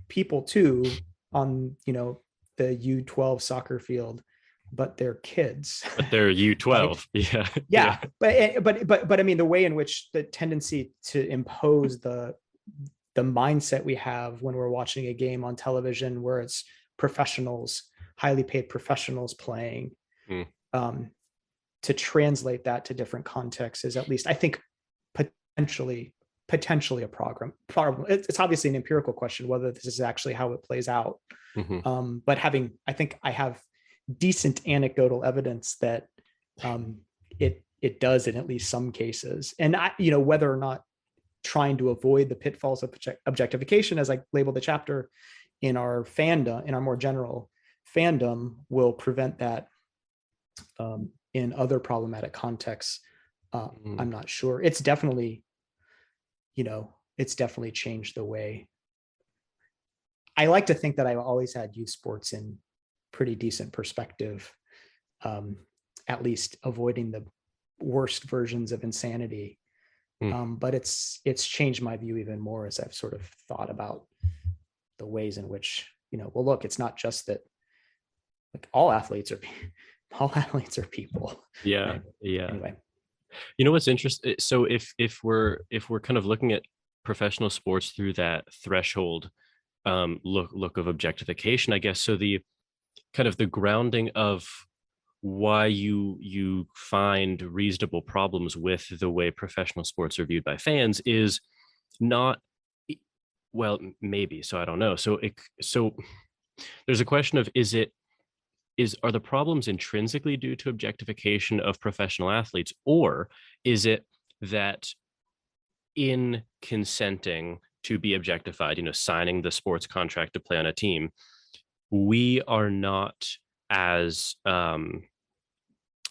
people too on, the U12 soccer field, but they're kids. But they're U12. Right? Yeah. But the way in which the tendency to impose the mindset we have when we're watching a game on television, where it's professionals, highly paid professionals playing, to translate that to different contexts is, at least I think, potentially a problem. It's obviously an empirical question whether this is actually how it plays out. But I think I have decent anecdotal evidence that it does in at least some cases. And whether or not trying to avoid the pitfalls of objectification, as I labeled the chapter, in our fandom, in our more general fandom, will prevent that in other problematic contexts. I'm not sure. It's definitely changed the way. I like to think that I've always had youth sports in pretty decent perspective, at least avoiding the worst versions of insanity. But it's changed my view even more as I've sort of thought about the ways in which, look, it's not just that, like, all athletes are people. Yeah. Right? Yeah. Anyway. What's interesting? So if we're kind of looking at professional sports through that threshold look of objectification, I guess, so the kind of the grounding of why you find reasonable problems with the way professional sports are viewed by fans is not, well, maybe, so I don't know. So there's a question of, are the problems intrinsically due to objectification of professional athletes, or is it that in consenting to be objectified, signing the sports contract to play on a team, we are not as I'm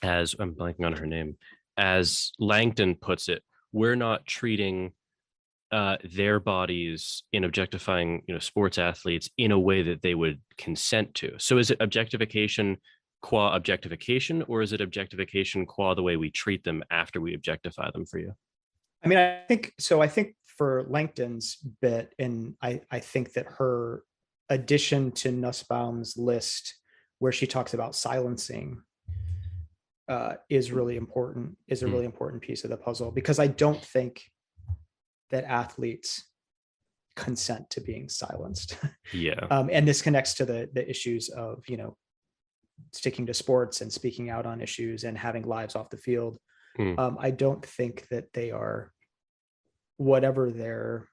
blanking on her name, as Langton puts it, we're not treating their bodies in objectifying, sports athletes in a way that they would consent to. So is it objectification qua objectification, or is it objectification qua the way we treat them after we objectify them, for you? I think so. I think for Langton's bit, and I think that her addition to Nussbaum's list, where she talks about silencing, is really important, is a really important piece of the puzzle, because I don't think that athletes consent to being silenced. Yeah. And this connects to the issues of, sticking to sports and speaking out on issues and having lives off the field. I don't think that they are, whatever their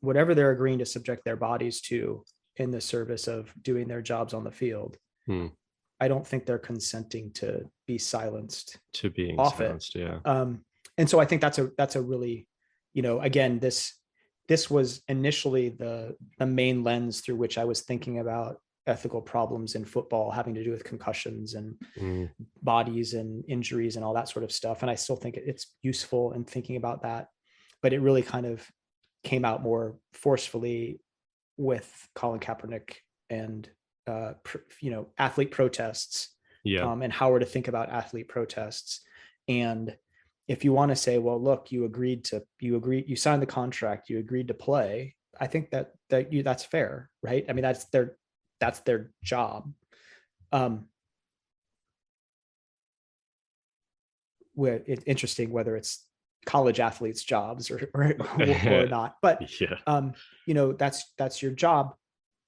whatever they're agreeing to subject their bodies to in the service of doing their jobs on the field, I don't think they're consenting to be silenced to being off silenced. it. Yeah. And so I think that's a really, again, this was initially the main lens through which I was thinking about ethical problems in football having to do with concussions and bodies and injuries and all that sort of stuff. And I still think it's useful in thinking about that, but it really kind of came out more forcefully with Colin Kaepernick and athlete protests, and how we're to think about athlete protests. And if you want to say, well, look, you signed the contract, you agreed to play, I think that's fair, right? I mean, that's their job. Where it's interesting whether it's college athletes' jobs or not, but that's your job.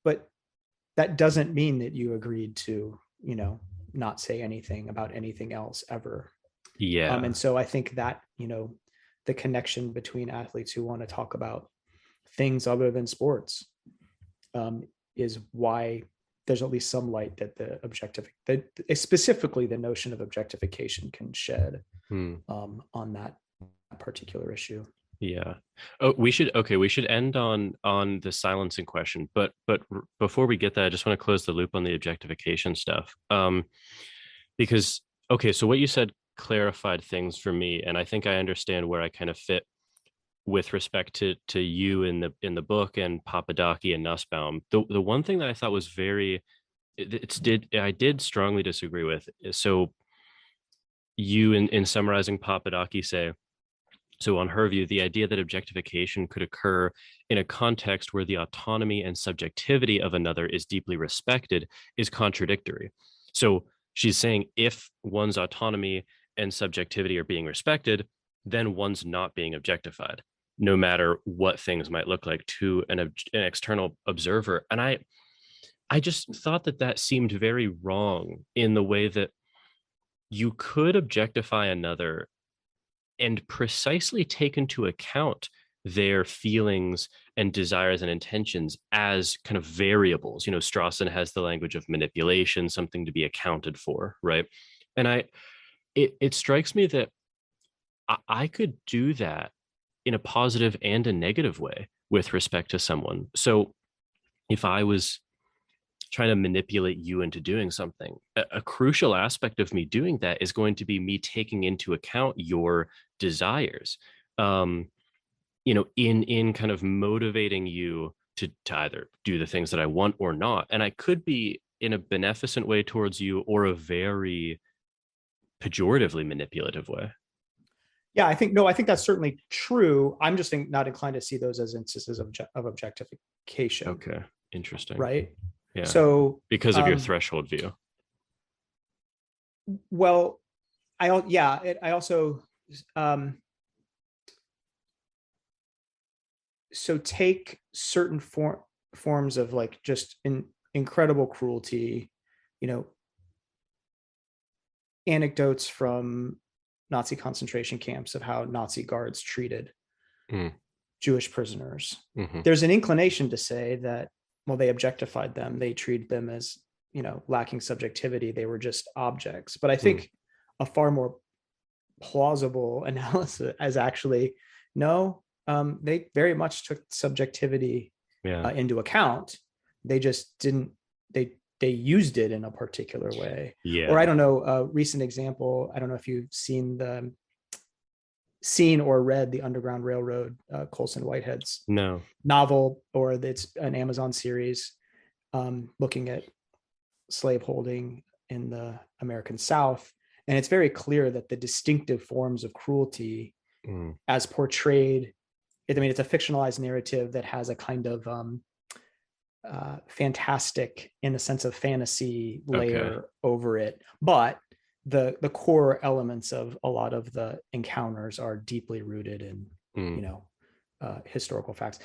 But that doesn't mean that you agreed to, not say anything about anything else ever. Yeah. And so I think that, the connection between athletes who want to talk about things other than sports is why there's at least some light that specifically the notion of objectification can shed on that particular issue. Yeah. Oh, we should end on the silencing question, but before we get that, I just want to close the loop on the objectification stuff. Because so what you said clarified things for me, and I think I understand where I kind of fit with respect to you in the book and Papadaki and Nussbaum. The one thing that I thought was I did strongly disagree with. So you in summarizing Papadaki say, so on her view, the idea that objectification could occur in a context where the autonomy and subjectivity of another is deeply respected is contradictory. So she's saying if one's autonomy and subjectivity are being respected, then one's not being objectified, no matter what things might look like to an external observer. And I just thought that seemed very wrong in the way that you could objectify another and precisely take into account their feelings and desires and intentions as kind of variables. Strawson has the language of manipulation, something to be accounted for, right? And it strikes me that I could do that in a positive and a negative way with respect to someone. So if I was trying to manipulate you into doing something, a crucial aspect of me doing that is going to be me taking into account your desires, in kind of motivating you to either do the things that I want or not. And I could be in a beneficent way towards you or a very pejoratively manipulative way. Yeah, I think that's certainly true. I'm just not inclined to see those as instances of objectification. Okay, interesting. Right. Yeah. So because of your threshold view. Well, I also so take certain forms of like just incredible cruelty, anecdotes from Nazi concentration camps of how Nazi guards treated Jewish prisoners. There's an inclination to say that, well, they objectified them. They treated them as, lacking subjectivity. They were just objects. But I think a far more plausible analysis is actually, no, they very much took subjectivity into account. They just didn't, they used it in a particular way. Yeah. Or I don't know, a recent example, I don't know if you've seen or read the Underground Railroad, Colson Whitehead's novel, or it's an Amazon series looking at slaveholding in the American South. And it's very clear that the distinctive forms of cruelty as portrayed, it's a fictionalized narrative that has a kind of fantastic, in the sense of fantasy, layer over it. But the core elements of a lot of the encounters are deeply rooted in, historical facts.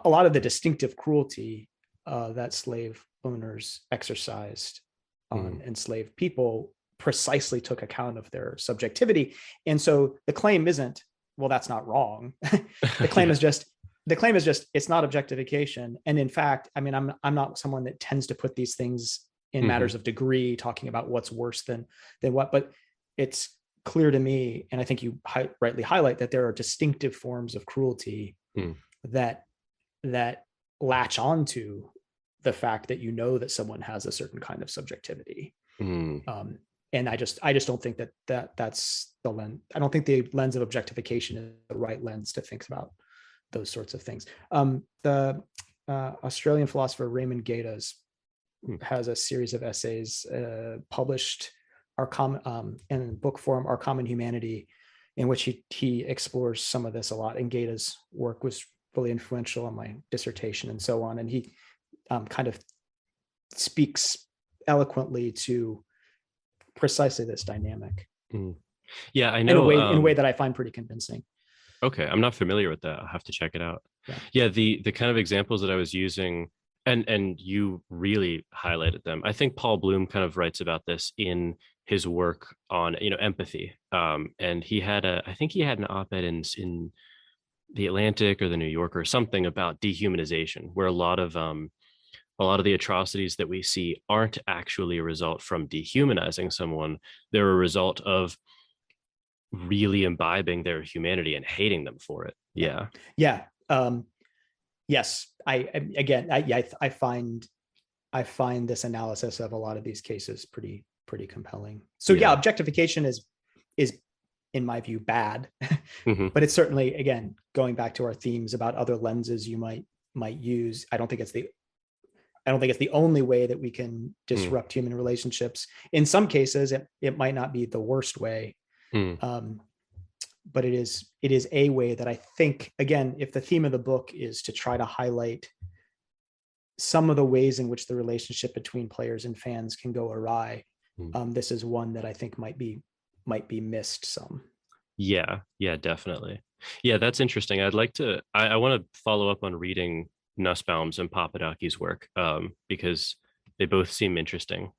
A lot of the distinctive cruelty that slave owners exercised on enslaved people precisely took account of their subjectivity. And so the claim isn't, well, that's not wrong. The claim is just, the claim is just, it's not objectification. And in fact, I mean, I'm not someone that tends to put these things in matters of degree, talking about what's worse than what, but it's clear to me, and I think you rightly highlight, that there are distinctive forms of cruelty that latch onto the fact that you know that someone has a certain kind of subjectivity. And I just don't think that's the lens. I don't think the lens of objectification is the right lens to think about those sorts of things. The Australian philosopher Raymond Gaidas has a series of essays published in book form, Our Common Humanity, in which he explores some of this a lot. And Gaida's work was really influential on my dissertation and so on. And he kind of speaks eloquently to precisely this dynamic. Yeah, I know. In a way that I find pretty convincing. Okay, I'm not familiar with that. I'll have to check it out. Yeah, the kind of examples that I was using, and you really highlighted them. I think Paul Bloom kind of writes about this in his work on, empathy. And I think he had an op-ed in the Atlantic or the New Yorker or something about dehumanization, where a lot of the atrocities that we see aren't actually a result from dehumanizing someone. They're a result of really imbibing their humanity and hating them for it. Yeah. Yes. I find this analysis of a lot of these cases pretty compelling. So yeah, objectification is in my view bad, but it's certainly, again, going back to our themes about other lenses you might use. I don't think it's the only way that we can disrupt human relationships. In some cases, it might not be the worst way. But it is a way that I think, again, if the theme of the book is to try to highlight some of the ways in which the relationship between players and fans can go awry, this is one that I think might be missed some. Yeah, definitely. Yeah, that's interesting. I want to follow up on reading Nussbaum's and Papadoki's work, because they both seem interesting.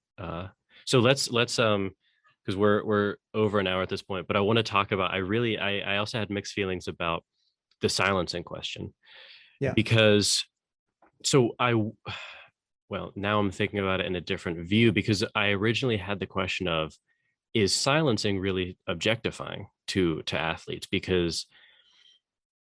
So let's because we're over an hour at this point, but I want to talk about, I also had mixed feelings about the silencing question. Yeah. Because now I'm thinking about it in a different view, because I originally had the question of, is silencing really objectifying to athletes? Because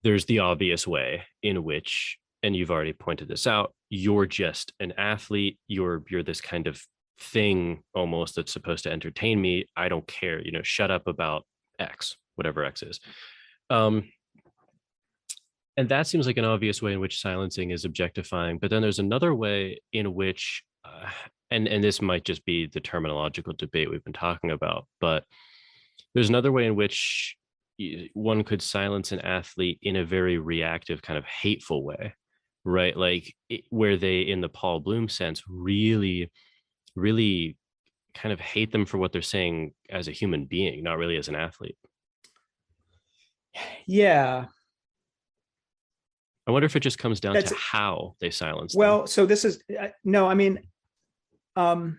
there's the obvious way in which, and you've already pointed this out, you're just an athlete, you're this kind of thing almost that's supposed to entertain me. I don't care, shut up about X, whatever X is. And that seems like an obvious way in which silencing is objectifying. But then there's another way in which, and this might just be the terminological debate we've been talking about, but there's another way in which one could silence an athlete in a very reactive, kind of hateful way, right? Like where they, in the Paul Bloom sense, really kind of hate them for what they're saying as a human being, not really as an athlete. Yeah. I wonder if it just comes down to how they silence them. Well, so this is, no, I mean, I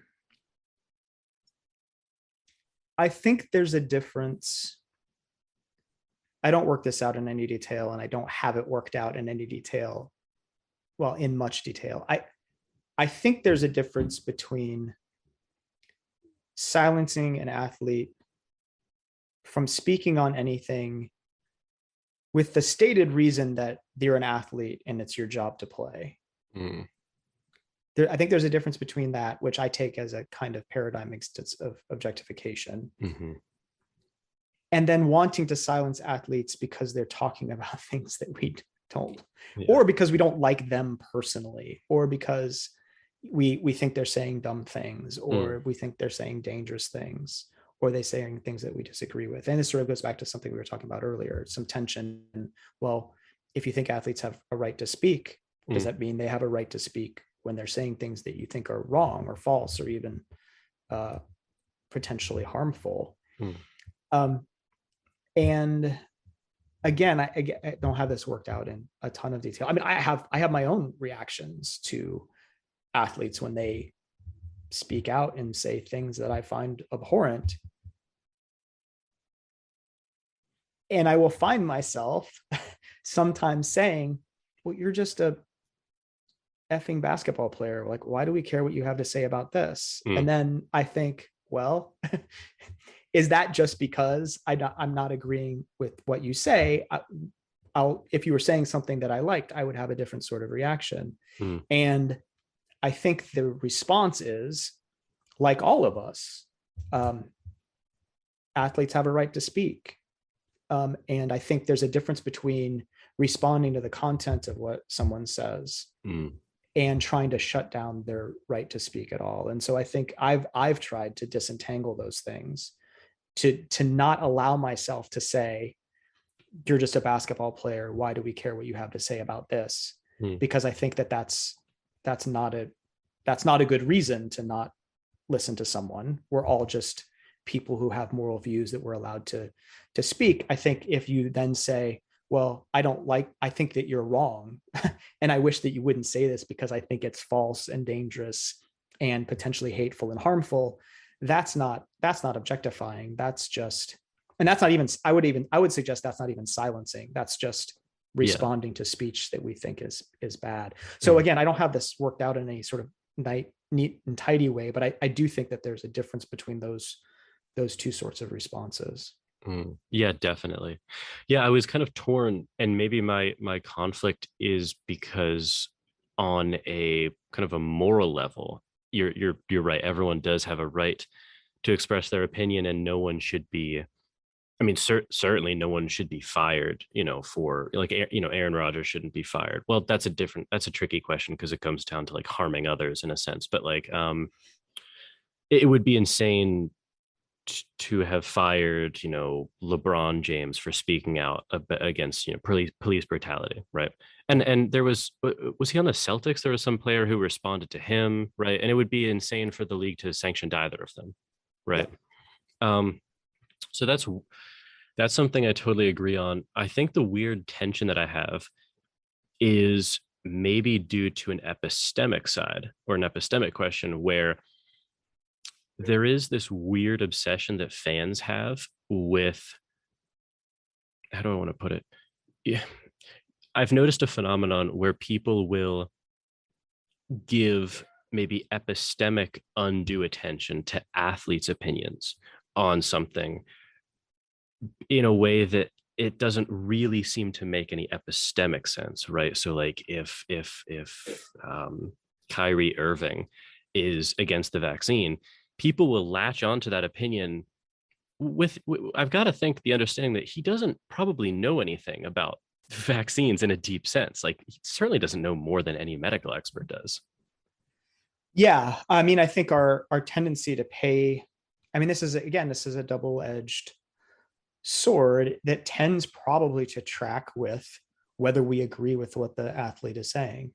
think there's a difference. I don't work this out in any detail, and I don't have it worked out in any detail. Well, in much detail. I think there's a difference between silencing an athlete from speaking on anything with the stated reason that they're an athlete and it's your job to play. I think there's a difference between that, which I take as a kind of paradigm instance of objectification, and then wanting to silence athletes because they're talking about things that we don't, or because we don't like them personally, or because we think they're saying dumb things, or we think they're saying dangerous things, or they're saying things that we disagree with. And this sort of goes back to something we were talking about earlier, some tension. Well, if you think athletes have a right to speak, does that mean they have a right to speak when they're saying things that you think are wrong or false or even potentially harmful? And again, I don't have this worked out in a ton of detail. I mean, I have my own reactions to athletes when they speak out and say things that I find abhorrent. And I will find myself sometimes saying, well, you're just a effing basketball player. Like, why do we care what you have to say about this? And then I think, well, is that just because I'm not agreeing with what you say? If you were saying something that I liked, I would have a different sort of reaction. And I think the response is, like all of us, athletes have a right to speak. And I think there's a difference between responding to the content of what someone says and trying to shut down their right to speak at all. And so I think I've tried to disentangle those things, to not allow myself to say, you're just a basketball player, why do we care what you have to say about this? Because I think that's not a good reason to not listen to someone. We're all just people who have moral views that we're allowed to speak. I think if you then say, well, I think that you're wrong, and I wish that you wouldn't say this because I think it's false and dangerous and potentially hateful and harmful, that's not objectifying. That's just, and that's not even, I would suggest that's not even silencing. That's just responding to speech that we think is bad. So again, I don't have this worked out in any sort of neat and tidy way, but I do think that there's a difference between those two sorts of responses. Yeah, definitely. Yeah, I was kind of torn, and maybe my conflict is because on a kind of a moral level, you're right. Everyone does have a right to express their opinion, and no one should be. I mean, certainly no one should be fired. For like Aaron Rodgers shouldn't be fired. Well, that's a tricky question because it comes down to like harming others in a sense. But like, it would be insane to have fired, LeBron James for speaking out against, police brutality, right? And there was he on the Celtics? There was some player who responded to him, right? And it would be insane for the league to sanction either of them, right? Yeah. So that's something I totally agree on. I think the weird tension that I have is maybe due to an epistemic side or an epistemic question where there is this weird obsession that fans have with, how do I want to put it? Yeah. I've noticed a phenomenon where people will give maybe epistemic undue attention to athletes' opinions on something in a way that it doesn't really seem to make any epistemic sense, right? So like if Kyrie Irving is against the vaccine, people will latch onto that opinion with I've got to think the understanding that he doesn't probably know anything about vaccines in a deep sense. Like he certainly doesn't know more than any medical expert does. Yeah, I mean, I think our tendency to pay, I mean, this is a double-edged sword that tends probably to track with whether we agree with what the athlete is saying.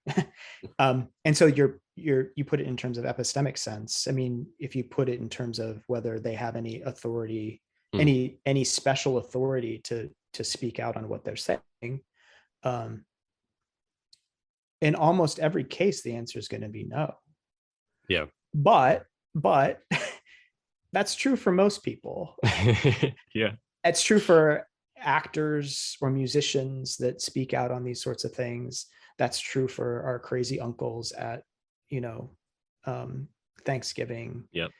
And so you put it in terms of epistemic sense. I mean, if you put it in terms of whether they have any authority, any special authority to speak out on what they're saying, in almost every case, the answer is going to be no. Yeah. But that's true for most people. Yeah. It's true for actors or musicians that speak out on these sorts of things. That's true for our crazy uncles at, Thanksgiving. Yep.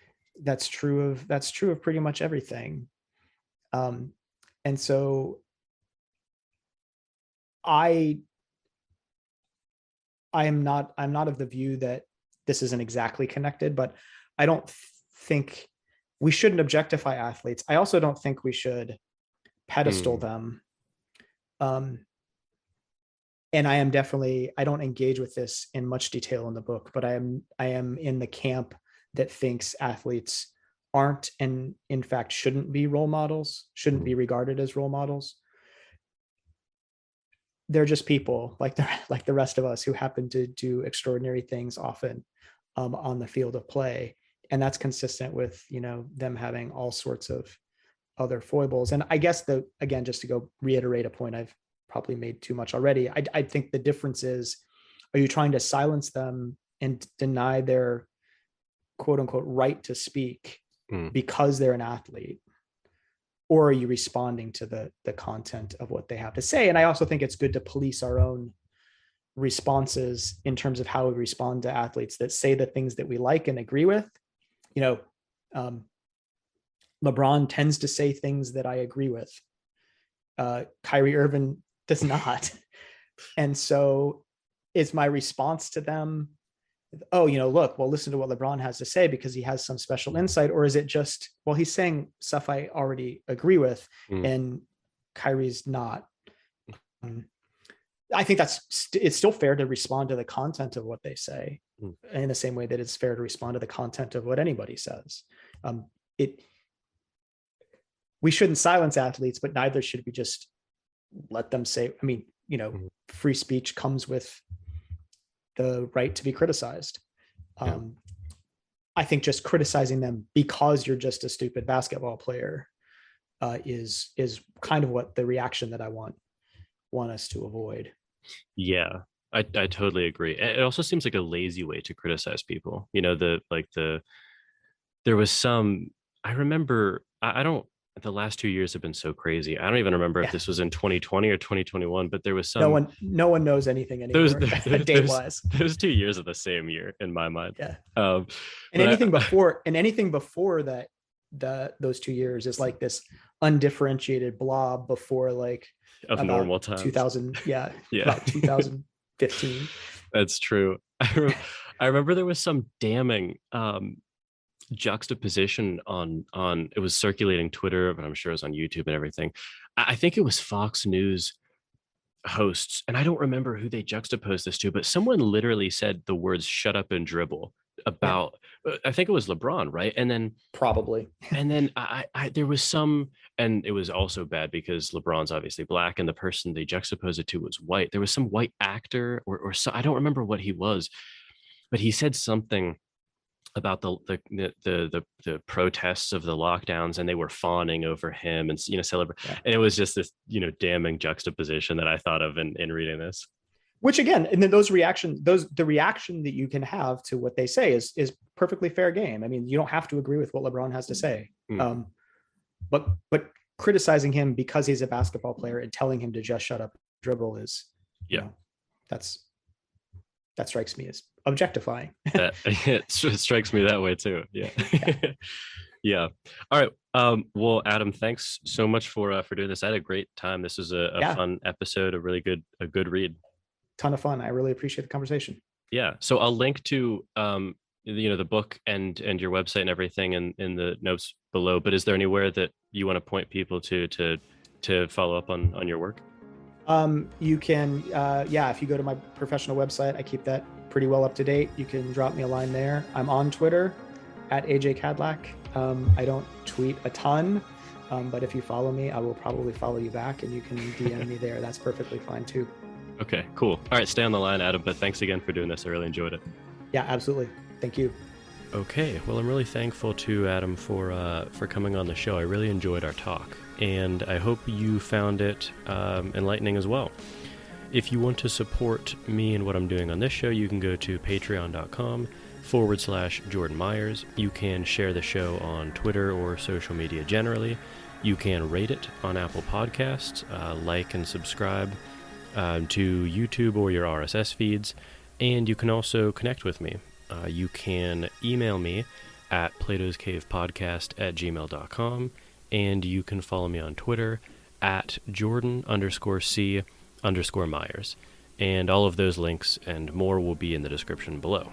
That's true of pretty much everything. And so I'm not of the view that this isn't exactly connected, but I don't think we shouldn't objectify athletes. I also don't think we should pedestal them. And I don't engage with this in much detail in the book, but I am in the camp that thinks athletes aren't, and in fact shouldn't be role models, shouldn't be regarded as role models. They're just people like the rest of us who happen to do extraordinary things often on the field of play. And that's consistent with, them having all sorts of other foibles. And I guess again, just to go reiterate a point I've probably made too much already, I think the difference is, are you trying to silence them and deny their quote unquote right to speak because they're an athlete? Or are you responding to the content of what they have to say? And I also think it's good to police our own responses in terms of how we respond to athletes that say the things that we like and agree with. You know, LeBron tends to say things that I agree with. Kyrie Irving does not. And so is my response to them, oh, you know, look, well, listen to what LeBron has to say because he has some special insight? Or is it just, well, he's saying stuff I already agree with and Kyrie's not? I think it's still fair to respond to the content of what they say in the same way that it's fair to respond to the content of what anybody says. We shouldn't silence athletes, but neither should we just let them say, I mean, you know, free speech comes with the right to be criticized. I think just criticizing them because you're just a stupid basketball player is kind of what the reaction that I want us to avoid. Yeah, I totally agree. It also seems like a lazy way to criticize people. You know, there was some, I remember, I don't, the last 2 years have been so crazy. I don't even remember if this was in 2020 or 2021, but there was some. No one knows anything anymore. Date-wise, those 2 years of the same year in my mind. Yeah. And anything before that, those 2 years is like this undifferentiated blob before like of normal time. 2000, about 2015. That's true. I remember there was some damning juxtaposition on it was circulating Twitter, but I'm sure it was on YouTube and everything. I think it was Fox News hosts, and I don't remember who they juxtaposed this to, but someone literally said the words "shut up and dribble" about I think it was LeBron, right? And then probably, and then I there was some, and it was also bad because LeBron's obviously black, and the person they juxtaposed it to was white. There was some white actor or so, I don't remember what he was, but he said something about the protests of the lockdowns, and they were fawning over him and, you know, celebrate. Yeah. And it was just this, you know, damning juxtaposition that I thought of in reading this. Which again, and then the reaction that you can have to what they say is perfectly fair game. I mean, you don't have to agree with what LeBron has to say, but criticizing him because he's a basketball player and telling him to just shut up, dribble is, you know, that strikes me as objectifying. It strikes me that way too. Yeah. Yeah. All right. Well, Adam, thanks so much for doing this. I had a great time. This was a fun episode, a really good read. Ton of fun. I really appreciate the conversation. Yeah. So I'll link to you know, the book and your website and everything in the notes below. But is there anywhere that you want to point people to follow up on your work? You can, if you go to my professional website, I keep that pretty well up to date. You can drop me a line there. I'm on Twitter at AJ Kadlac. I don't tweet a ton, but if you follow me, I will probably follow you back, and you can DM me there. That's perfectly fine too. Okay, cool. All right, stay on the line, Adam, but thanks again for doing this. I really enjoyed it. Yeah, absolutely. Thank you. Okay, well, I'm really thankful to Adam for coming on the show. I really enjoyed our talk, and I hope you found it enlightening as well. If you want to support me and what I'm doing on this show, you can go to patreon.com/Jordan Myers. You can share the show on Twitter or social media generally. You can rate it on Apple Podcasts, like and subscribe to YouTube or your RSS feeds, and you can also connect with me. You can email me at platoscavepodcast@gmail.com, and you can follow me on Twitter at Jordan_C_Myers. And all of those links and more will be in the description below.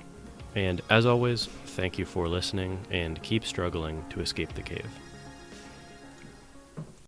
And as always, thank you for listening, and keep struggling to escape the cave.